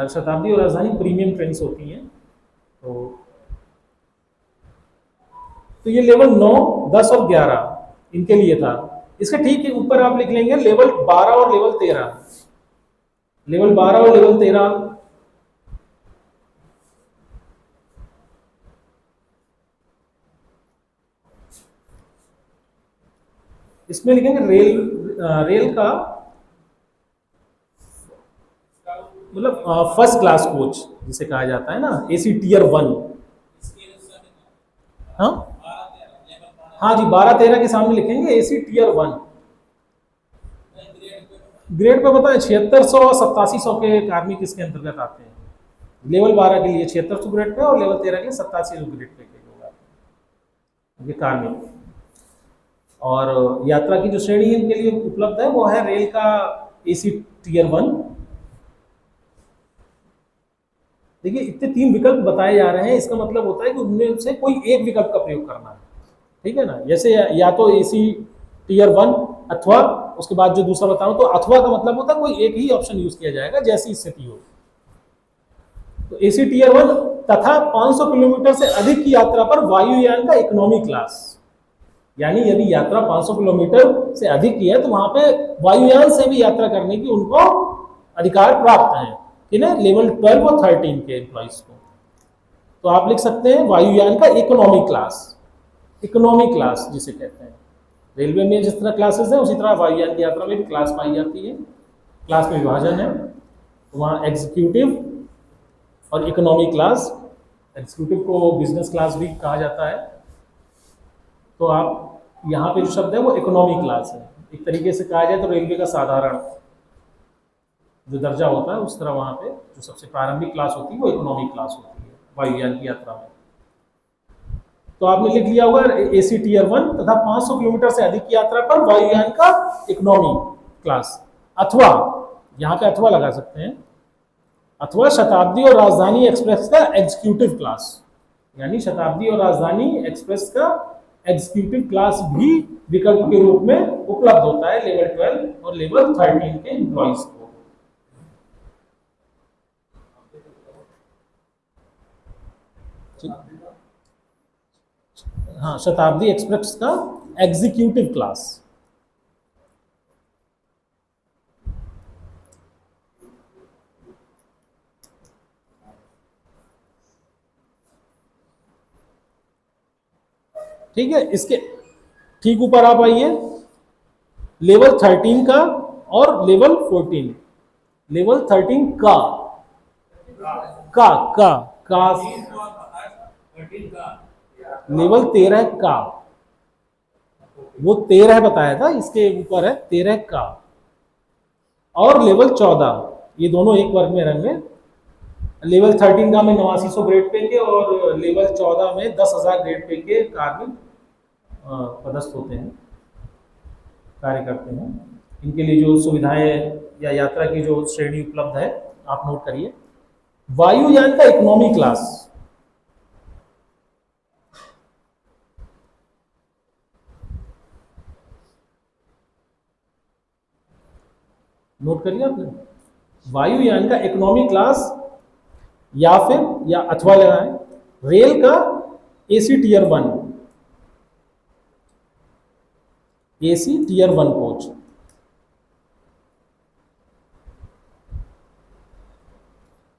शताब्दी और राजधानी प्रीमियम ट्रेन्स होती हैं, तो ये लेवल 9 10 और 11 इनके लिए था। इसके ठीक है ऊपर आप लिख लेंगे लेवल 12 और लेवल 13, लेवल 12 और लेवल 13 इसमें लिखेंगे रेल का मतलब फर्स्ट क्लास कोच जिसे कहा जाता है ना, एसी टियर 1। हाँ हाँ जी 12 13 के सामने लिखेंगे एसी टियर 1। ग्रेड पे बताएं 7600 और 8700 के कार्मिक इसके अंतर्गत आते हैं। लेवल 12 के लिए 7600 ग्रेड पे और लेवल 13 के लिए 8700 ग्रेड पे के लोग आते हैं, ये कार्मिक। और यात्रा की जो श्रेणी इनके लिए उपलब्ध है वो है रेल का एसी टियर 1। देखिए इतने 3 विकल्प बताए जा रहे हैं, इसका मतलब होता है कि उनमें से कोई एक विकल्प का प्रयोग करना है, ठीक है ना। जैसे या तो एसी टियर 1 अथवा, उसके बाद जो दूसरा बताऊं तो अथवा का मतलब होता है कोई एक ही ऑप्शन यूज किया जाएगा जैसी स्थिति हो। तो एसी टियर 1 तथा 500 किलोमीटर से अधिक की यात्रा पर वायुयान का इकोनॉमी क्लास, यानी यदि यात्रा 500 किलोमीटर से अधिक की है तो वहां पे वायुयान से भी यात्रा करने की उनको अधिकार प्राप्त है, किन्हें, लेवल 12 और 13 के एम्प्लॉइज को। तो आप लिख सकते हैं वायुयान का इकोनॉमी क्लास, इकोनॉमी क्लास जिसे कहते हैं। रेलवे में जिस तरह क्लासेस है उसी तरह वायुयान की यात्रा में भी क्लास पाई जाती है, क्लास में विभाजन है। तो वहाँ एग्जीक्यूटिव और इकोनॉमी क्लास, एग्जीक्यूटिव को बिजनेस क्लास भी कहा जाता है। तो आप यहाँ पे जो शब्द है वो इकोनॉमी क्लास है, एक तरीके से कहा जाए तो रेलवे का साधारण जो दर्जा होता है उस तरह वहाँ पे जो सबसे प्रारंभिक क्लास होती है वो इकोनॉमी क्लास होती है वायुयान की यात्रा में। तो आपने लिख लिया होगा एसी टियर 1 तथा 500 किलोमीटर से अधिक की यात्रा पर वायुयान का इकोनॉमी क्लास, अथवा यहाँ पे अथवा लगा सकते हैं, अथवा शताब्दी और राजधानी एक्सप्रेस का एग्जीक्यूटिव क्लास, यानी शताब्दी और राजधानी एक्सप्रेस का एग्जीक्यूटिव क्लास भी विकल्प के रूप में उपलब्ध होता है लेवल 12 और लेवल 13 के एम्प्लॉइज को। ठीक। हाँ, शताब्दी एक्सप्रेस का एग्जीक्यूटिव क्लास। ठीक है, इसके ठीक ऊपर आप आइए, लेवल 13 का और लेवल 14। लेवल 13 का लेवल 13 का, वो 13 बताया था, इसके ऊपर है 13 का। और लेवल 14, ये दोनों एक वर्ग में रहेंगे। लेवल 13 का में 8900 ग्रेड पे के और लेवल 14 में 10,000 ग्रेड पे के कार्मिक पदस्थ होते हैं, कार्य करते हैं। इनके लिए जो सुविधाएं या यात्रा की जो श्रेणी उपलब्ध है आप नोट करिए। वायुयान का इकोनॉमी क्लास, नोट करिए आपने, वायुयान का इकोनॉमी क्लास या फिर या अथवा लगाएं, रेल का AC tier 1, AC tier 1 coach,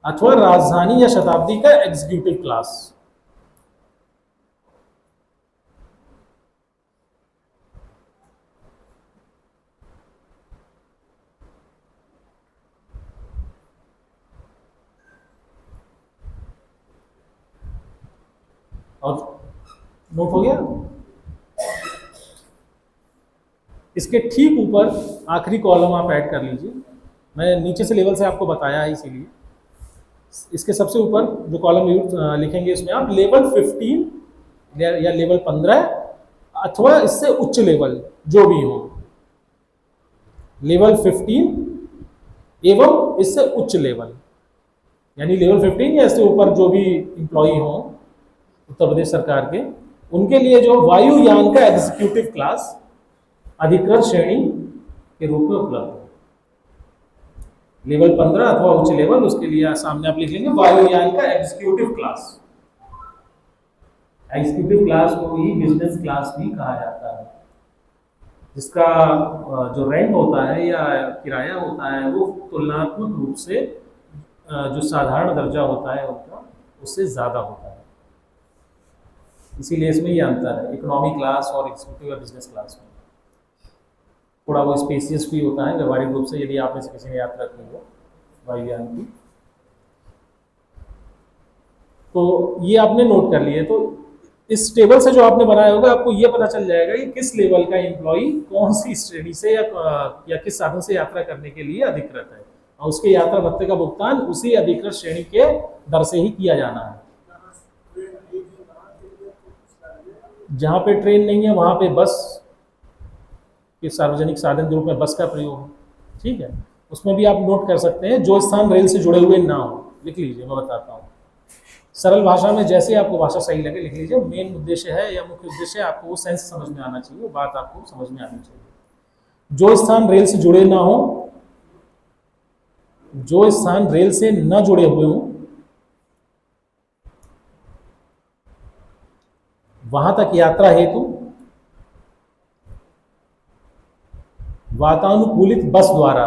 अथवा राजधानी या शताब्दी का एग्जीक्यूटिव क्लास। और नोट हो गया। इसके ठीक ऊपर आखिरी कॉलम आप ऐड कर लीजिए, मैं नीचे से लेवल से आपको बताया है इसीलिए। इसके सबसे ऊपर जो कॉलम लिखेंगे इसमें आप लेवल 15 या लेवल 15 अथवा इससे उच्च लेवल जो भी हो, लेवल 15 एवं इससे उच्च लेवल, यानी लेवल 15 या इससे ऊपर जो भी इंप्लॉई हो उत्तर प्रदेश सरकार के, उनके लिए जो वायुयान का एग्जीक्यूटिव क्लास अधिकृत श्रेणी के रूप में उपलब्ध है। लेवल 15 अथवा उच्च लेवल, उसके लिए सामने आप लिख लेंगे वायुयान का एग्जीक्यूटिव क्लास। एग्जीक्यूटिव क्लास को ही बिजनेस क्लास भी कहा जाता है, जिसका जो रेंट होता है या किराया होता है वो तुलनात्मक रूप से जो साधारण दर्जा होता है उनका उससे ज़्यादा होता है। इसीलिए इसमें ये अंतर है इकोनॉमी क्लास और एग्जीक्यूटिव या बिजनेस क्लास में। थोड़ा वो स्पेसियस भी होता है व्यवहारिक रूप से, यदि आप में से किसी ने यात्रा की हो वायुयान की। तो ये आपने नोट कर लिए। तो इस टेबल से जो आपने बनाया होगा आपको ये पता चल जाएगा कि किस लेवल का एम्प्लॉई कौन सी श्रेणी से या किस साधन से यात्रा करने के लिए अधिकृत है, और उसके यात्रा भत्ते का भुगतान उसी अधिकृत श्रेणी के दर से ही किया जाना है। जहाँ पे ट्रेन नहीं है वहाँ पे बस के सार्वजनिक साधन के रूप में बस का प्रयोग है। ठीक है, उसमें भी आप नोट कर सकते हैं जो स्थान रेल से जुड़े हुए ना हो, लिख लीजिए, मैं बताता हूँ सरल भाषा में, जैसे आपको भाषा सही लगे लिख लीजिए। मेन उद्देश्य है या मुख्य उद्देश्य है आपको वो सेंस समझ में आना चाहिए, वो बात आपको समझ में आनी चाहिए। जो स्थान रेल से जुड़े ना हो, जो स्थान रेल से न जुड़े हुए हों, वहां तक यात्रा हेतु वातानुकूलित बस द्वारा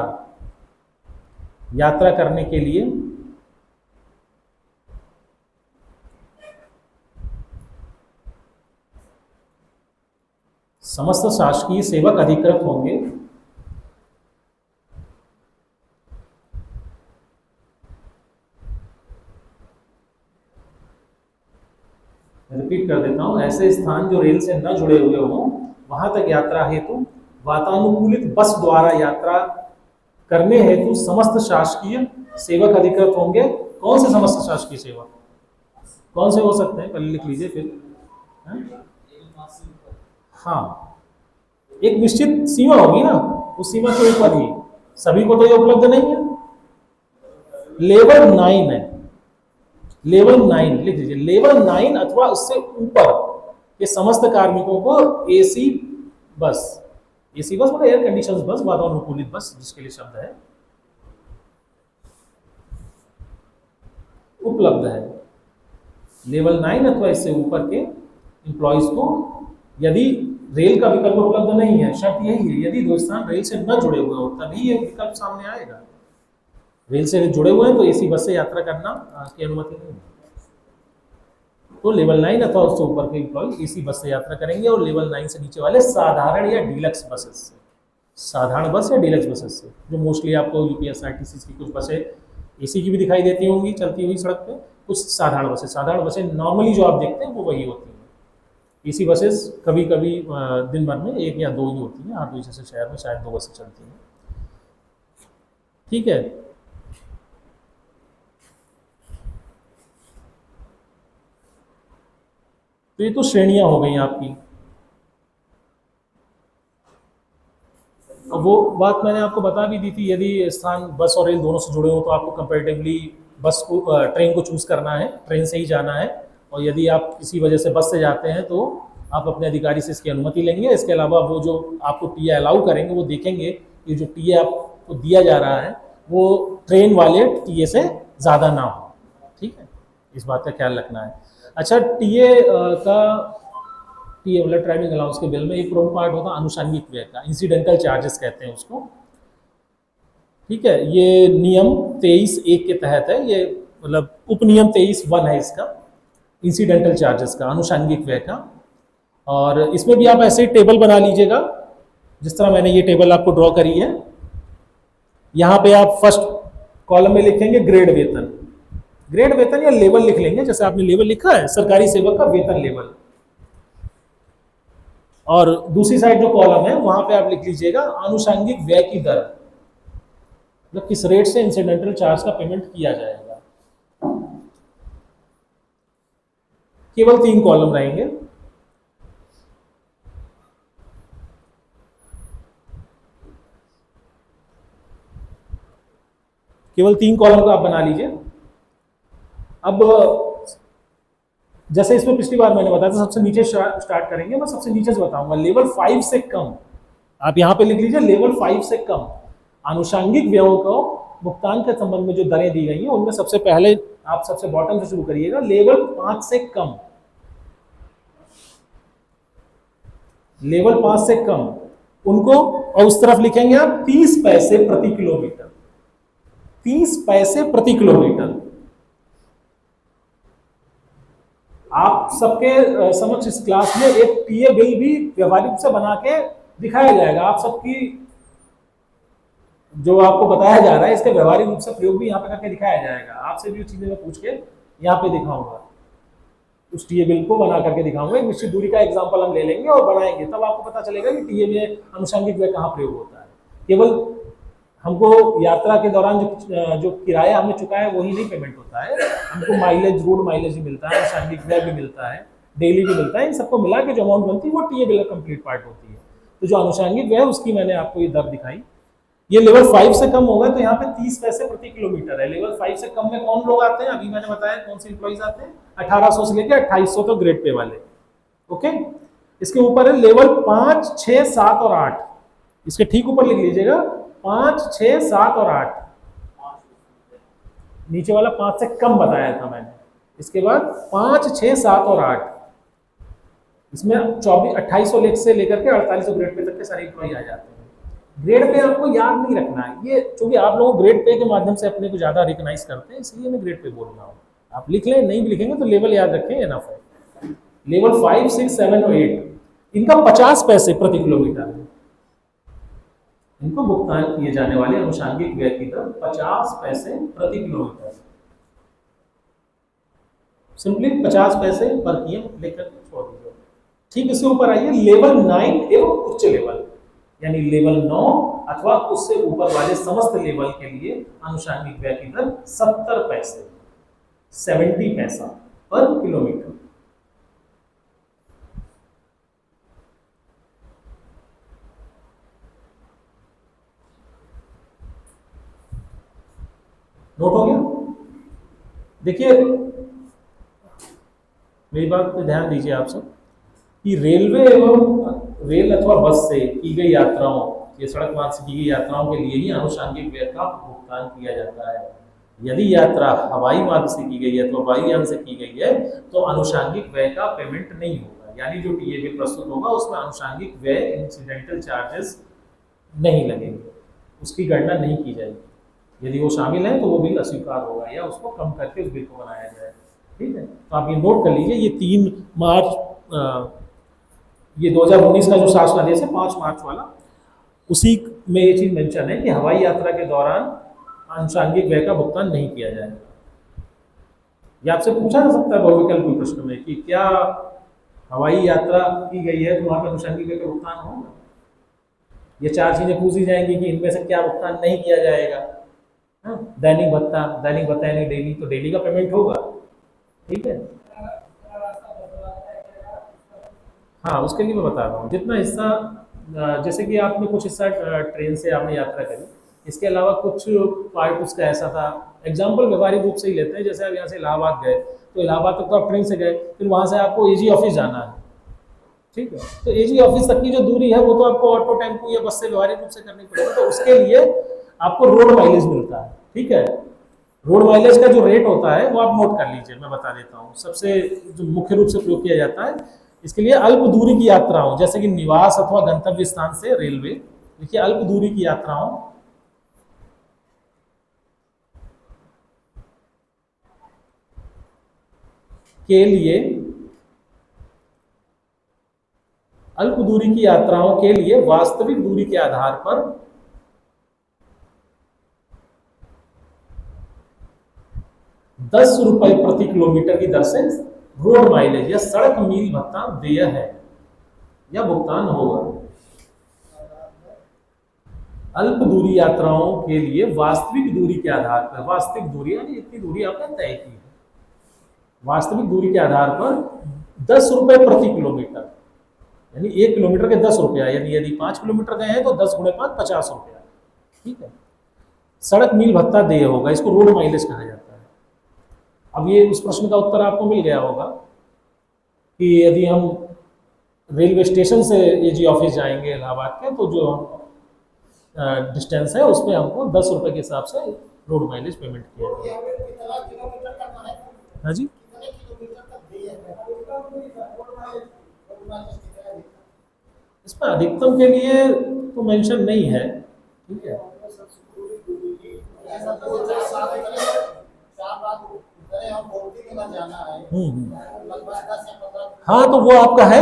यात्रा करने के लिए समस्त शासकीय सेवक अधिकृत होंगे। रिपीट कर देता हूं, ऐसे स्थान जो रेल से न जुड़े हुए हों वहां तक यात्रा हेतु वातानुकूलित बस द्वारा यात्रा करने हेतु समस्त शासकीय सेवक अधिकृत होंगे। कौन से समस्त शासकीय सेवक, कौन से हो सकते हैं पहले लिख लीजिए फिर। हाँ, एक निश्चित सीमा होगी ना, उस सीमा के ऊपर ही, सभी को तो ये उपलब्ध नहीं है। लेवल 9 है, लेवल 9 लिख लीजिए, लेवल 9 अथवा उससे ऊपर के समस्त कार्मिकों को एसी बस, एसी बस मतलब एयर कंडीशन बस, वातानुकूलित बस जिसके लिए शब्द है, उपलब्ध है। लेवल 9 अथवा इससे ऊपर के एम्प्लॉयज को, यदि रेल का विकल्प उपलब्ध नहीं है, शर्त यही है यदि दो स्थान रेल से न जुड़े हुए हो तभी ये विकल्प सामने आएगा। रेल से जुड़े हुए हैं तो एसी बस से यात्रा करना की अनुमति नहीं है। तो लेवल 9 अथवा उससे ऊपर के एम्प्लॉय एसी बस से यात्रा करेंगे, और लेवल 9 से नीचे वाले साधारण या डीलक्स बसेस से, साधारण बस या डीलक्स बसेस से, जो मोस्टली आपको यूपीएसआरटीसी की कुछ बसें एसी की भी दिखाई देती होंगी चलती हुई सड़क पे, कुछ साधारण बसें नॉर्मली जो आप देखते हैं वो वही होती हैं। एसी बसेस कभी कभी दिन भर में एक या दो ही होती हैं, हर दूसरे से शहर में शायद 2 बसें चलती हैं। ठीक है, तो ये तो श्रेणियां हो गई आपकी। अब वो बात मैंने आपको बता भी दी थी, यदि स्थान बस और रेल दोनों से जुड़े हो तो आपको कंपैरेटिवली बस को ट्रेन को चूज करना है, ट्रेन से ही जाना है। और यदि आप किसी वजह से बस से जाते हैं तो आप अपने अधिकारी से इसकी अनुमति लेंगे। इसके अलावा वो जो आपको टीए अलाउ करेंगे वो देखेंगे कि जो टीए आपको दिया जा रहा है वो ट्रेन वाले टीए से ज़्यादा ना हो। ठीक है, इस बात का ख्याल रखना है। अच्छा, टीए मतलब ड्राइविंग अलाउंस के बिल में एक प्रमुख पार्ट होता है आनुषंगिक व्यय का, इंसिडेंटल चार्जेस कहते हैं उसको। ठीक है, ये नियम 23(1) के तहत है, ये मतलब उपनियम 23(1) है इसका, इंसिडेंटल चार्जेस का, आनुषंगिक व्यय का। और इसमें भी आप ऐसे टेबल बना लीजिएगा जिस तरह मैंने ये टेबल आपको ड्रॉ करी है। यहाँ पे आप फर्स्ट कॉलम में लिखेंगे ग्रेड वेतन, ग्रेड वेतन या लेवल लिख लेंगे, जैसे आपने लेवल लिखा है सरकारी सेवक का वेतन लेवल। और दूसरी साइड जो कॉलम है वहां पे आप लिख लीजिएगा आनुषंगिक व्यय की दर, मतलब किस रेट से इंसिडेंटल चार्ज का पेमेंट किया जाएगा। केवल 3 कॉलम रहेंगे। केवल 3 कॉलम का आप बना लीजिए। अब जैसे इसमें पिछली बार मैंने बताया था, सबसे नीचे स्टार्ट करेंगे, मैं सबसे नीचे से बताऊंगा। लेवल 5 से कम, आप यहां पे लिख लीजिए लेवल 5 से कम आनुषंगिक व्ययों को भुगतान के संबंध में जो दरें दी गई हैं उनमें सबसे पहले आप सबसे बॉटम से शुरू करिएगा। लेवल 5 से कम, लेवल 5 से कम उनको, और उस तरफ लिखेंगे आप 30 पैसे प्रति किलोमीटर, 30 पैसे प्रति किलोमीटर। आप सबके समक्ष इस क्लास में एक टीए बिल भी व्यवहारिक से बना के दिखाया जाएगा। आप सबकी जो आपको बताया जा रहा है इसके व्यवहारिक रूप से प्रयोग भी यहाँ पे करके दिखाया जाएगा। आपसे भी चीजें मैं पूछ के यहाँ पे दिखाऊंगा, उस टीए बिल को बना करके दिखाऊंगा। एक निश्चित दूरी का एग्जाम्पल हम ले लेंगे और बनाएंगे, तब आपको पता चलेगा कि टीए में आनुषंगिक व्यय कहाँ प्रयोग होता है। केवल हमको यात्रा के दौरान जो किराया हमने चुकाया है वही नहीं पेमेंट होता है, हमको माइलेज, रोड माइलेज भी मिलता है, आनुषंगिक व्यय भी मिलता है, डेली भी मिलता है। इन सबको मिला के जो अमाउंट बनती है वो टीए बिल का कंप्लीट पार्ट होती है। तो जो आनुषंगिक व्यय उसकी मैंने आपको ये दर दिखाई। ये लेवल 5 से कम होगा तो यहाँ पे 30 पैसे प्रति किलोमीटर है। लेवल 5 से कम में कौन लोग आते हैं, अभी मैंने बताया कौन से एम्प्लॉइज आते हैं, 1800 से लेकर 2800 तो ग्रेड पे वाले। ओके, इसके ऊपर है लेवल 5, 6, 7 और 8। इसके ठीक ऊपर लिख लीजिएगा 5, 6, 7 और 8। नीचे वाला 5 से कम बताया था मैंने। इसके बाद 5, 6, 7 और 8, इसमें 2800 से लेकर के 4800 ग्रेड पे तक के सारे एम्प्लॉय आ जाते हैं। ग्रेड पे आपको याद नहीं रखना है, ये क्योंकि आप लोग ग्रेड पे के माध्यम से अपने को ज्यादा रिकॉग्नाइज करते हैं, इसलिए मैं ग्रेड पे बोल रहा हूँ। आप लिख लें, नहीं भी लिखेंगे तो लेवल याद रखें, एनफ है। लेवल 5, 6, 7 और 8 इनका 50 पैसे प्रति किलोमीटर है। इनको भुगतान किए जाने वाले आनुषंगिक व्यय की दर 50 पैसे प्रति किलोमीटर, सिंपली 50 पैसे पर पीएम लेकर छोड़ दीजिए। ठीक, इसके ऊपर आइए लेवल 9 एवं उच्च लेवल, यानी लेवल 9 अथवा उससे ऊपर वाले समस्त लेवल के लिए आनुषंगिक व्यय की दर 70 पैसे, 70 पैसा पर किलोमीटर। नोट हो गया? देखिए, मेरी बात पे ध्यान दीजिए आप सब कि रेलवे एवं रेल अथवा बस से की गई यात्राओं, ये सड़क मार्ग से की गई यात्राओं के लिए ही आनुषंगिक व्यय का भुगतान किया जाता है। यदि यात्रा हवाई मार्ग से की गई है तो वायुयान से की गई है तो अनुषांगिक व्यय का पेमेंट नहीं होगा, यानी जो टीए बिल प्रस्तुत होगा उसमें अनुषांगिक व्यय इंसिडेंटल चार्जेस नहीं लगेंगे, उसकी गणना नहीं की जाएगी। यदि वो शामिल है तो वो बिल अस्वीकार होगा या उसको कम करके उस बिल को बनाया जाएगा। ठीक है, तो आप ये नोट कर लीजिए, ये 3 मार्च ये 2019 का जो शासनादेश है 5 मार्च वाला, उसी में ये चीज मेंशन है कि हवाई यात्रा के दौरान आनुषांगिक व्यय का भुगतान नहीं किया जाएगा। ये आपसे पूछा जा सकता है बहुविकल्पीय प्रश्न में कि क्या हवाई यात्रा की गई है तो वहां पर आनुषांगिक व्यय का भुगतान होगा। ये 4 चीजें पूछी जाएंगी कि इनमें से क्या भुगतान नहीं किया जाएगा। हाँ, दैनिक भत्ता यानी डेली, तो डेली का पेमेंट होगा। ठीक है, हाँ उसके लिए मैं बता रहा हूँ जितना हिस्सा जैसे कि आपने कुछ हिस्सा ट्रेन से आपने यात्रा करी, इसके अलावा कुछ पार्ट उसका ऐसा था, एग्जाम्पल व्यवहारिक रूप से ही लेते हैं, जैसे आप यहाँ से इलाहाबाद गए तो इलाहाबाद तक तो आप ट्रेन से गए, फिर वहाँ से आपको एजी ऑफिस जाना है। ठीक है, तो एजी ऑफिस तक की जो दूरी है वो तो आपको ऑटो टेम्पो या बस से व्यवहारिक रूप से करनी पड़ेगी, तो उसके लिए आपको रोड माइलेज मिलता है। ठीक है, रोड माइलेज का जो रेट होता है वो आप नोट कर लीजिए, मैं बता देता हूँ। सबसे जो मुख्य रूप से प्रयोग किया जाता है इसके लिए अल्प दूरी की यात्राओं जैसे कि निवास अथवा गंतव्य स्थान से रेलवे, देखिए अल्प दूरी की यात्राओं के लिए, अल्प दूरी की यात्राओं के लिए वास्तविक दूरी के आधार पर 10 रुपए प्रति किलोमीटर की दर से रोड माइलेज या सड़क मील भत्ता देय है या भुगतान होगा। अल्प दूरी यात्राओं के लिए वास्तविक दूरी के आधार पर, वास्तविक दूरी यानी इतनी दूरी आपने तय की है, वास्तविक दूरी के आधार पर 10 रुपए प्रति किलोमीटर, यानी 1 किलोमीटर के 10 रुपया, यानी यदि 5 किलोमीटर गए हैं तो 10 × 5 50 रुपया। ठीक है, सड़क मील भत्ता देय होगा, इसको रोड माइलेज कहा जाता है। अब ये उस प्रश्न का उत्तर आपको मिल गया होगा कि यदि हम रेलवे स्टेशन से एजी ऑफिस जाएंगे इलाहाबाद के, तो जो डिस्टेंस है उसमें हमको 10 रुपए के हिसाब से रोड माइलेज पेमेंट किया जाएगा। हाँ जी, इसमें अधिकतम के लिए तो मेंशन नहीं है। ठीक है, हाँ तो वो आपका है,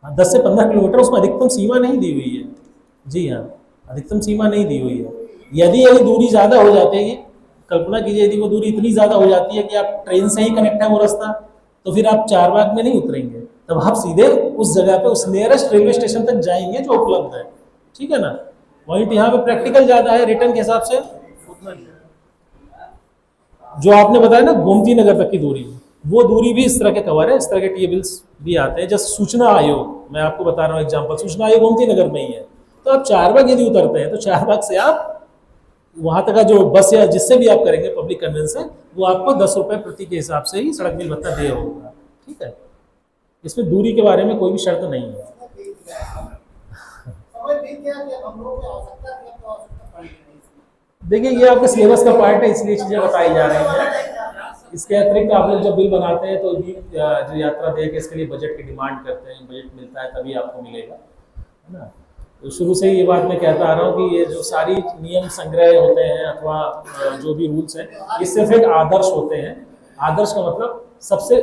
10 से 15 किलोमीटर, उसमें अधिकतम सीमा नहीं दी हुई है। जी हाँ, अधिकतम सीमा नहीं दी हुई है। यदि यदि दूरी ज़्यादा हो जाती है, कल्पना कीजिए यदि वो दूरी इतनी ज़्यादा हो जाती है कि आप ट्रेन से ही कनेक्ट है वो रास्ता, तो फिर आप चारबाग में नहीं उतरेंगे, तब आप सीधे उस जगह पे उस नियरेस्ट रेलवे स्टेशन तक जाएंगे जो उपलब्ध है। ठीक है ना, पॉइंट यहाँ पे प्रैक्टिकल ज़्यादा है, रिटर्न के हिसाब से उतना नहीं है। जो आपने बताया ना गोमती नगर तक की दूरी, वो दूरी भी इस तरह के कवर है, इस तरह के टी बिल्स भी आते हैं। जैसे सूचना आयोग, मैं आपको बता रहा हूँ एग्जांपल, सूचना आयोग गोमती नगर में ही है, तो आप चारबाग यदि उतरते हैं तो चारबाग से आप वहां तक का जो बस या जिससे भी आप करेंगे पब्लिक कन्वेंस से, वो आपको 10 रुपए प्रति के हिसाब से ही सड़क मील भत्ता देय होगा। ठीक है, इसमें दूरी के बारे में कोई भी शर्त नहीं है। देखिए ये आपके सिलेबस का पार्ट है, इसलिए चीजें बताई जा रही हैं। इसके अतिरिक्त आप लोग जब बिल बनाते हैं तो भी जो यात्रा देय के इसके लिए बजट की डिमांड करते हैं, बजट मिलता है तभी आपको मिलेगा, है ना। तो शुरू से ही ये बात मैं कहता आ रहा हूँ कि ये जो सारी नियम संग्रह होते हैं अथवा जो भी रूल्स हैं, ये सिर्फ एक आदर्श होते हैं। आदर्श का मतलब सबसे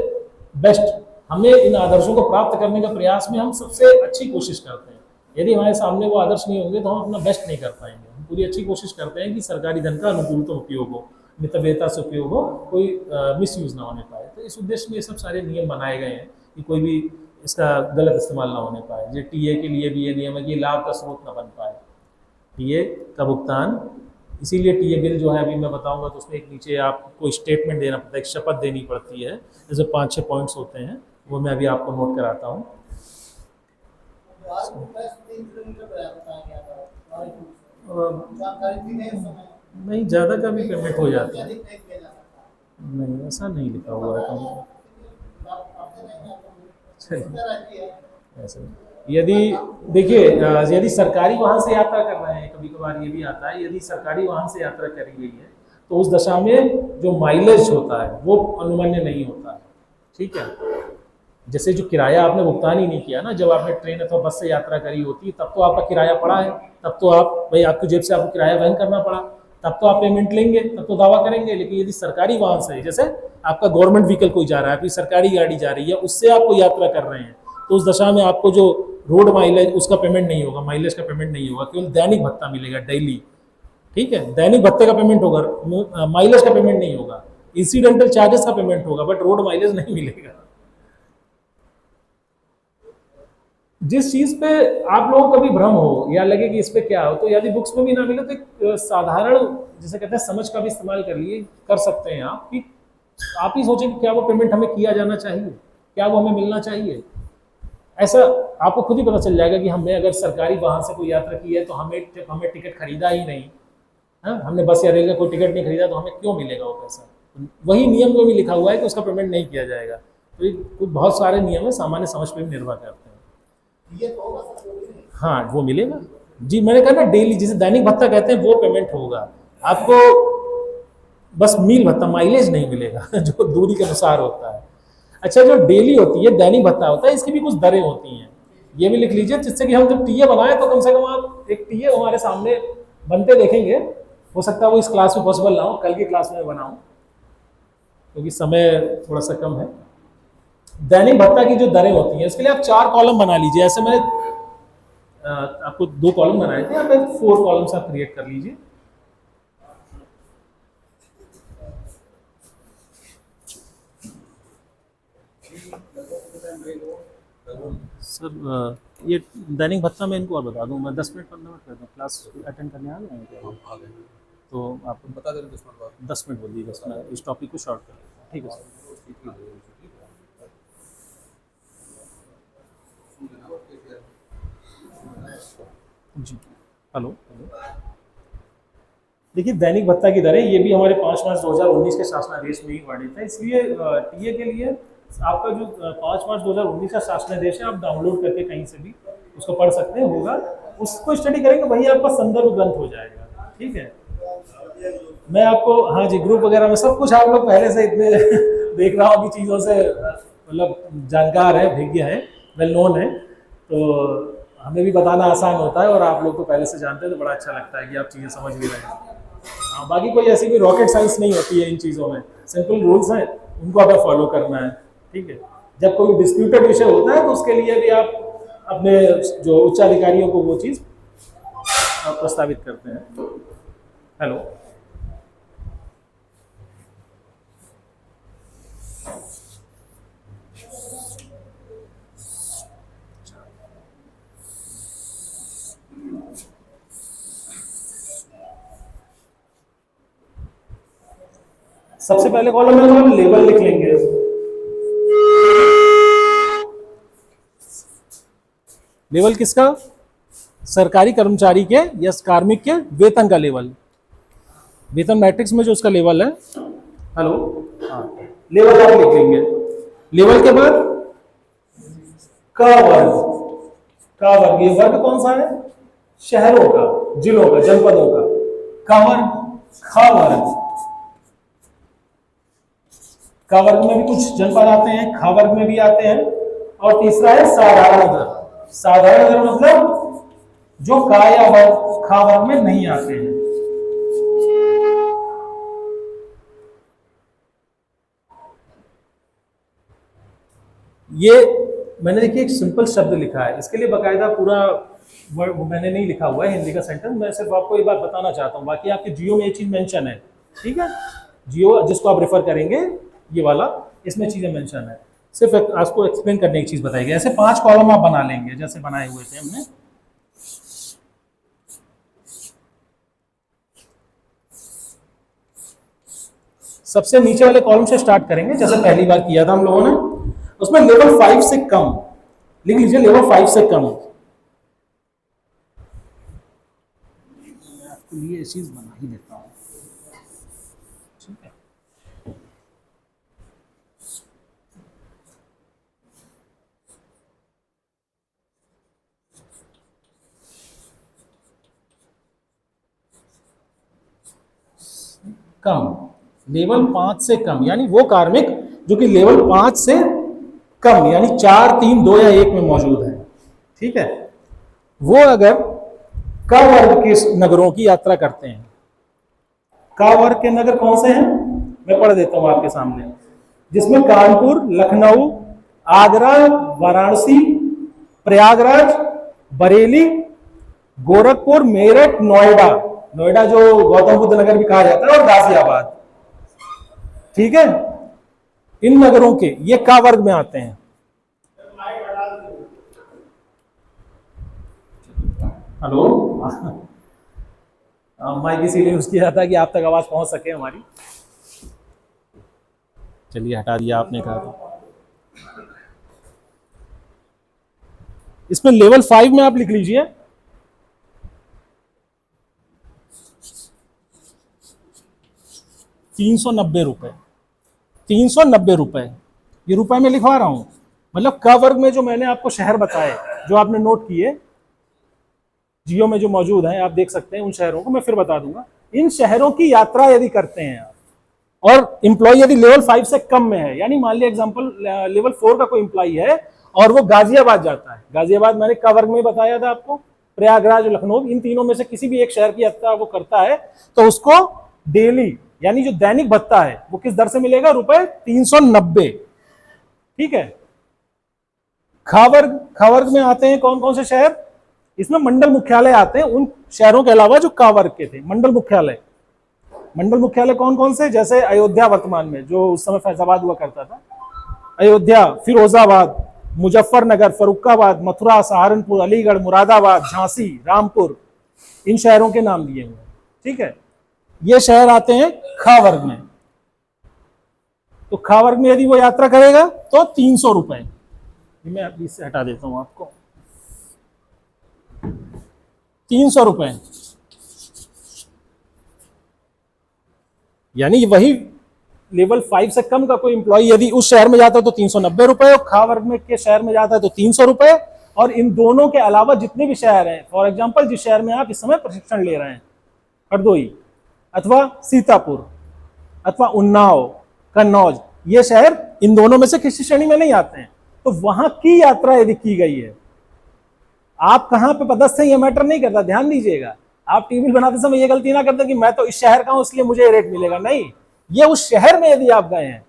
बेस्ट, हमें इन आदर्शों को प्राप्त करने का प्रयास में हम सबसे अच्छी कोशिश करते हैं। यदि हमारे सामने वो आदर्श नहीं होंगे तो हम अपना बेस्ट नहीं कर पाएंगे। हम पूरी अच्छी कोशिश करते हैं कि सरकारी धन का अनुकूलतम उपयोग हो, मितव्ययता से उपयोग हो, कोई मिस यूज़ ना होने पाए। तो इस उद्देश्य में ये सब सारे नियम बनाए गए हैं कि कोई भी इसका गलत इस्तेमाल ना होने पाए। जो टीए के लिए भी ये नियम है कि लाभ का स्रोत ना बन पाए टीए का भुगतान। इसीलिए टीए बिल जो है अभी मैं बताऊंगा तो उसमें एक नीचे आपको स्टेटमेंट देना पड़ता है, एक शपथ देनी पड़ती है, जैसे 5-6 पॉइंट्स होते हैं, वो मैं अभी आपको नोट कराता हूँ। नहीं, ज़्यादा का भी पेमेंट हो जाता है, नहीं ऐसा नहीं लिखा हुआ है कहीं। चलिए ऐसे यदि देखिए यदि सरकारी वाहन से यात्रा कर रहे हैं, कभी कभार ये भी आता है, यदि सरकारी वाहन से यात्रा करी गई है तो उस दशा में जो माइलेज होता है वो अनुमान्य नहीं होता है। ठीक है, जैसे जो किराया आपने भुगतान ही नहीं किया ना, जब आपने ट्रेन अथवा बस से यात्रा करी होती है तब तो आपका किराया पड़ा है, तब तो आप भाई आपकी जेब से आपको किराया वहन करना पड़ा, तब तो आप पेमेंट लेंगे, तब तो दावा करेंगे। लेकिन यदि सरकारी वाहन से, जैसे आपका गवर्नमेंट व्हीकल कोई जा रहा है, आपकी सरकारी गाड़ी जा रही है, उससे आप कोई यात्रा कर रहे हैं, तो उस दशा में आपको जो रोड माइलेज उसका पेमेंट नहीं होगा, माइलेज का पेमेंट नहीं होगा, केवल दैनिक भत्ता मिलेगा डेली। ठीक है, दैनिक भत्ते का पेमेंट होगा, माइलेज का पेमेंट नहीं होगा, इंसिडेंटल चार्जेस का पेमेंट होगा, बट रोड माइलेज नहीं मिलेगा। जिस चीज पे आप लोगों को कभी भ्रम हो या लगे कि इस पे क्या हो, तो यदि बुक्स में भी ना मिले तो एक साधारण, जिसे कहते हैं समझ का भी इस्तेमाल कर लिए कर सकते हैं आप, कि आप ही सोचें कि क्या वो पेमेंट हमें किया जाना चाहिए, क्या वो हमें मिलना चाहिए। ऐसा आपको खुद ही पता चल जाएगा कि हमने अगर सरकारी वाहन से कोई यात्रा की है तो हमें हमें टिकट खरीदा ही नहीं, हाँ, हमने बस या रेल का कोई टिकट नहीं खरीदा, तो हमें क्यों मिलेगा वो पैसा। वही नियम में भी लिखा हुआ है कि उसका पेमेंट नहीं किया जाएगा। तो ये कुछ बहुत सारे नियम है, सामान्य समझ पे भी निर्भर करते हैं। हाँ, वो मिलेगा जी, मैंने कहा ना डेली, जिसे दैनिक भत्ता कहते हैं वो पेमेंट होगा आपको, बस मील भत्ता माइलेज नहीं मिलेगा जो दूरी के अनुसार होता है। अच्छा, जो डेली होती है दैनिक भत्ता होता है, इसकी भी कुछ दरें होती हैं, ये भी लिख लीजिए, जिससे कि हम जब टीए बनाए तो कम से कम आप एक टीए हमारे सामने बनते देखेंगे। हो सकता है वो इस क्लास में पॉसिबल ना हो, कल की क्लास में बनाऊं, क्योंकि समय थोड़ा सा कम है। दैनिक भत्ता की जो दरें होती हैं, इसके लिए आप 4 कॉलम बना लीजिए। ऐसे मैंने आपको 2 कॉलम बनाए थे, आप 4 कॉलम्स आप क्रिएट कर लीजिए। सर ये दैनिक भत्ता मैं इनको और बता दूं, मैं 10 मिनट 15 मिनट कर दूं, क्लास अटेंड करने आ गए, तो आप बता दें 10 मिनट बाद, 10 मिनट बोलिए, बस मैं इस टॉपिक को शॉर्ट कर लेता हूँ। ठीक है सर। जी, हेलो। देखिए, दैनिक भत्ता की दरें ये भी हमारे 5 मार्च 2019 के शासनादेश में ही वर्णित है, इसलिए टीए के लिए आपका जो 5 मार्च 2019 का शासनादेश है, आप डाउनलोड करके कहीं से भी उसको पढ़ सकते हैं, होगा उसको स्टडी करेंगे, वही आपका संदर्भ ग्रंथ हो जाएगा। ठीक है, मैं आपको, हाँ जी, ग्रुप वगैरह में सब कुछ आप लोग पहले से इतने देख रहा हूँ कि चीज़ों से मतलब जानकार है, विज्ञ है, वेल नोन है, तो हमें भी बताना आसान होता है, और आप लोग तो पहले से जानते हैं, तो बड़ा अच्छा लगता है कि आप चीज़ें समझ भी रहे हैं। हाँ, बाकी कोई ऐसी कोई रॉकेट साइंस नहीं होती है इन चीज़ों में, सिंपल रूल्स हैं, उनको हमें फॉलो करना है। ठीक है, जब कोई डिस्प्यूटेड विषय होता है तो उसके लिए भी आप अपने जो उच्च अधिकारियों को वो चीज़ प्रस्तावित करते हैं। हेलो। सबसे पहले कॉलम में तो हम लेवल लिख लेंगे। लेवल किसका? सरकारी कर्मचारी के या कार्मिक के वेतन का लेवल, वेतन मैट्रिक्स में जो उसका लेवल है। हेलो, हाँ, लेवल आप लिख लेंगे। लेवल के बाद का वर्ग, का वर्ग, ये वर्ग कौन सा है? शहरों का, जिलों का, जनपदों का। का वर्ग, खा वर्ग, का वर्ग में भी कुछ जनपद आते हैं, खा वर्ग में भी आते हैं। और तीसरा है साधारण दर। साधारण दर मतलब जो का या वर्ग, खा वर्ग में नहीं आते हैं। ये मैंने देखिए एक सिंपल शब्द लिखा है, इसके लिए बकायदा पूरा वर्ड मैंने नहीं लिखा हुआ है हिंदी का सेंटेंस, मैं सिर्फ आपको एक बात बताना चाहता हूँ, बाकी आपके जियो में ये चीज मेंशन है। ठीक है, जियो जिसको आप रेफर करेंगे, ये वाला, इसमें चीजें मेंशन है। सिर्फ आपको एक्सप्लेन करने की चीज बताई गई। ऐसे 5 कॉलम आप बना लेंगे जैसे बनाए हुए थे हमने। सबसे नीचे वाले कॉलम से स्टार्ट करेंगे, जैसे पहली बार किया था हम लोगों ने। उसमें लेवल 5 से कम लिख लीजिए, लेवल 5 से कम। मैं आपके लिए ये चीज बना ही देता हूँ। ठीक है, कम, लेवल 5 से कम, यानी वो कार्मिक जो कि लेवल 5 से कम यानी 4, 3, 2 या 1 में मौजूद है, ठीक है, वो अगर क वर्ग के नगरों की यात्रा करते हैं। क वर्ग के नगर कौन से हैं, मैं पढ़ देता हूं आपके सामने, जिसमें कानपुर, लखनऊ, आगरा, वाराणसी, प्रयागराज, बरेली, गोरखपुर, मेरठ, नोएडा, नोएडा जो गौतम बुद्ध नगर भी कहा जाता है, और गाजियाबाद, ठीक है, इन नगरों के ये का वर्ग में आते हैं। हेलो, माइक इसीलिए यूज किया था कि आप तक आवाज पहुंच सके हमारी। चलिए हटा दिया आपने कहा था। इसमें लेवल 5 में आप लिख लीजिए 390 रुपए, 390 रुपए, ये रुपए में लिखवा रहा हूं। मतलब क वर्ग में जो मैंने आपको शहर बताए, जो आपने नोट किए, जियो में जो मौजूद हैं, आप देख सकते हैं उन शहरों को, मैं फिर बता दूंगा। इन शहरों की यात्रा यदि करते हैं आप, और इंप्लॉय यदि लेवल 5 से कम में है, यानी मान लिया एग्जांपल लेवल 4 का कोई इंप्लॉय है और वो गाजियाबाद जाता है, गाजियाबाद मैंने क वर्ग में बताया था आपको, प्रयागराज, लखनऊ, इन तीनों में से किसी भी एक शहर की यात्रा वो करता है, तो उसको डेली यानी जो दैनिक भत्ता है वो किस दर से मिलेगा, रुपए 390, ठीक है। ख वर्ग में आते हैं कौन कौन से शहर, इसमें मंडल मुख्यालय आते हैं उन शहरों के अलावा जो क वर्ग के थे। मंडल मुख्यालय कौन कौन से, जैसे अयोध्या वर्तमान में, जो उस समय फैजाबाद हुआ करता था, अयोध्या, फिरोजाबाद, मुजफ्फरनगर, फरुखाबाद, मथुरा, सहारनपुर, अलीगढ़, मुरादाबाद, झांसी, रामपुर, इन शहरों के नाम दिए हुए, ठीक है। ये शहर आते हैं ख वर्ग में। तो ख वर्ग में यदि वो यात्रा करेगा तो 300 रुपए, मैं इससे हटा देता हूं आपको, 300 रुपए, यानी वही लेवल 5 से कम का कोई इंप्लॉय यदि उस शहर में जाता है तो 390 रुपए, और ख वर्ग में के शहर में जाता है तो 300 रुपए। और इन दोनों के अलावा जितने भी शहर हैं, फॉर एग्जांपल जिस शहर में आप इस समय प्रशिक्षण ले रहे हैं, हरदोई अथवा सीतापुर अथवा उन्नाव, कन्नौज, ये शहर इन दोनों में से किसी श्रेणी में नहीं आते हैं, तो वहां की यात्रा यदि की गई है, आप कहां पे पदस्थ हैं ये मैटर नहीं करता, ध्यान दीजिएगा। आप टीवी बनाते समय ये गलती ना करते कि मैं तो इस शहर का हूं इसलिए मुझे रेट मिलेगा, नहीं, ये उस शहर में यदि आप गए हैं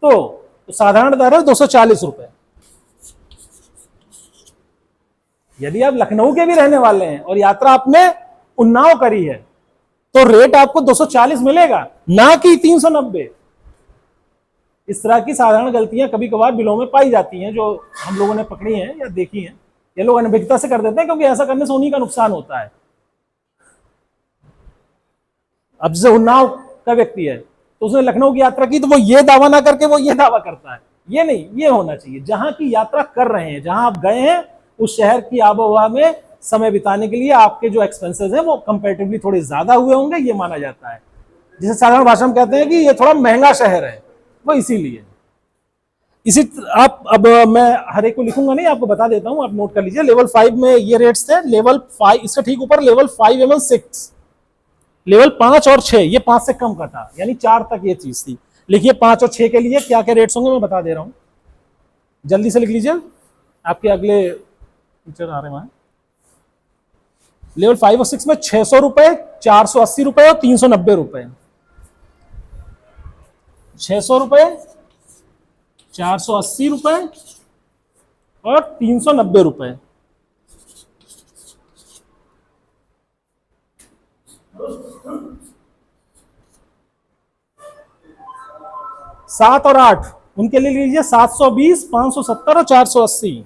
तो साधारण दर है 240 रुपए। यदि आप लखनऊ के भी रहने वाले हैं और यात्रा आपने उन्नाव करी है तो रेट आपको 240 मिलेगा, ना कि 390। इस तरह की साधारण गलतियां कभी कभार बिलों में पाई जाती हैं, जो हम लोगों ने पकड़ी हैं या देखी हैं। ये लोग अनभिज्ञता से कर देते हैं, क्योंकि ऐसा करने से उन्हीं का नुकसान होता है। अब जैसे उन्नाव का व्यक्ति है तो उसने लखनऊ की यात्रा की, तो वो ये दावा ना करके वो ये दावा करता है, ये नहीं, ये होना चाहिए जहां की यात्रा कर रहे हैं, जहां आप गए हैं उस शहर की आबोहवा में समय बिताने के लिए आपके जो एक्सपेंसेस हैं वो कंपैरेटिवली थोड़े ज्यादा हुए होंगे, ये माना जाता है। जिसे साधारण भाषा में कहते हैं कि ये थोड़ा महंगा शहर है, वो इसीलिए। इसी आप, अब मैं हर एक को लिखूंगा नहीं, आपको बता देता हूं, आप नोट कर लीजिए। लेवल 5 में ये रेट्स थे, लेवल 5 इसका ठीक ऊपर लेवल 5 एवं 6, लेवल 5 और 6, ये 5 से कम का था, यानी 4 तक ये चीज थी। लिखिए 5 और 6 के लिए क्या क्या रेट्स होंगे मैं बता दे रहा हूं, जल्दी से लिख लीजिए, आपके अगले टीचर आ रहे हैं। लेवल 5 और 6 में 600 रुपए, 480 रुपए और 390 रुपए। 600 रुपए, 480 रुपए और 390 रुपए। सात और 8 उनके लिए लीजिए 720, 570 और 480।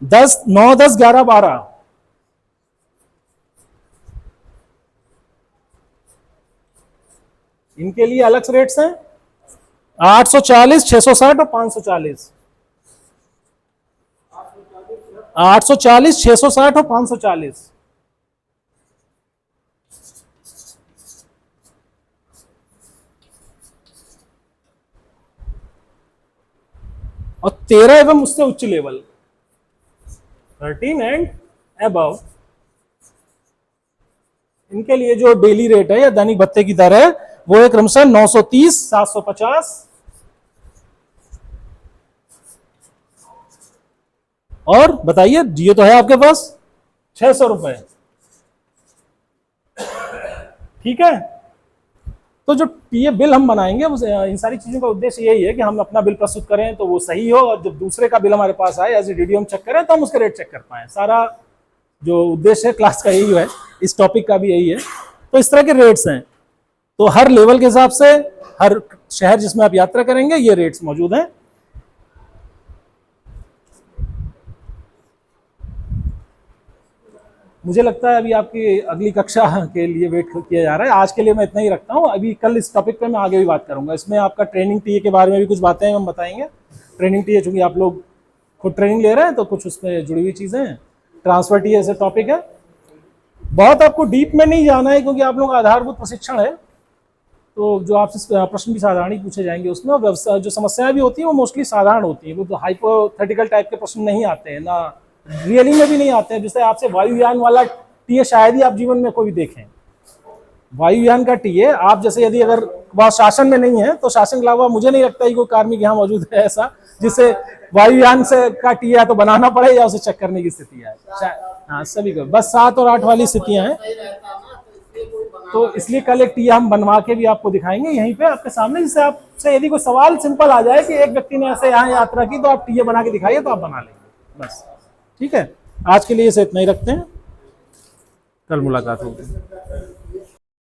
दस, 9, 10, 11, 12, इनके लिए अलग से रेट्स हैं, 840, 660 और 540। 840, 660 और 540। और 13 एवं उससे उच्च लेवल 13 एंड अबव, इनके लिए जो डेली रेट है या दैनिक भत्ते की दर है वो है क्रमशः 930, 750 और बताइए ये तो है आपके पास 600 रुपए। ठीक है, तो जो ये बिल हम बनाएंगे इन सारी चीजों का उद्देश्य यही है कि हम अपना बिल प्रस्तुत करें तो वो सही हो, और जब दूसरे का बिल हमारे पास आए एज ए डीडी हम चेक करें तो हम उसके रेट चेक कर पाए। सारा जो उद्देश्य है क्लास का यही है, इस टॉपिक का भी यही है। तो इस तरह के रेट्स हैं, तो हर लेवल के हिसाब से हर शहर जिसमें आप यात्रा करेंगे ये रेट्स मौजूद हैं। मुझे लगता है अभी आपकी अगली कक्षा के लिए वेट किया जा रहा है। आज के लिए मैं इतना ही रखता हूँ। अभी कल इस टॉपिक पे मैं आगे भी बात करूंगा। इसमें आपका ट्रेनिंग टीए के बारे में भी कुछ बातें हम बताएंगे। ट्रेनिंग टीए चूंकि आप लोग खुद ट्रेनिंग ले रहे हैं तो कुछ उसमें जुड़ी हुई चीज़ें हैं। ट्रांसफर टीए से टॉपिक है, बहुत आपको डीप में नहीं जाना है क्योंकि आप लोग आधारभूत प्रशिक्षण है, तो जो आपसे प्रश्न भी साधारण ही पूछे जाएंगे उसमें। और व्यवसाय जो समस्याएं भी होती हैं वो मोस्टली साधारण होती हैं, वो तो हाइपोथेटिकल टाइप के प्रश्न नहीं आते हैं, ना रियली में भी नहीं आते हैं। जैसे आपसे वायुयान वाला टीए शायद ही आप जीवन में कोई देखें। वायुयान का टीए आप जैसे यदि अगर वह शासन में नहीं है तो शासन के अलावा मुझे नहीं लगता कि कोई कार्मिक यहाँ मौजूद है ऐसा जिससे वायुयान से का टीए या तो बनाना पड़े या उसे चेक करने की स्थिति है। हाँ सभी को बस 7 और 8 वाली स्थितियां हैं, तो इसलिए कल एक टीए हम बनवा के भी आपको दिखाएंगे यहीं पे आपके सामने, जिससे आपसे यदि कोई सवाल सिंपल आ जाए कि एक व्यक्ति ने ऐसे यहाँ यात्रा की तो आप टीए बना के दिखाइए तो आप बना लेंगे बस। ठीक है, आज के लिए इसे इतना ही रखते हैं, कल मुलाकात होगी।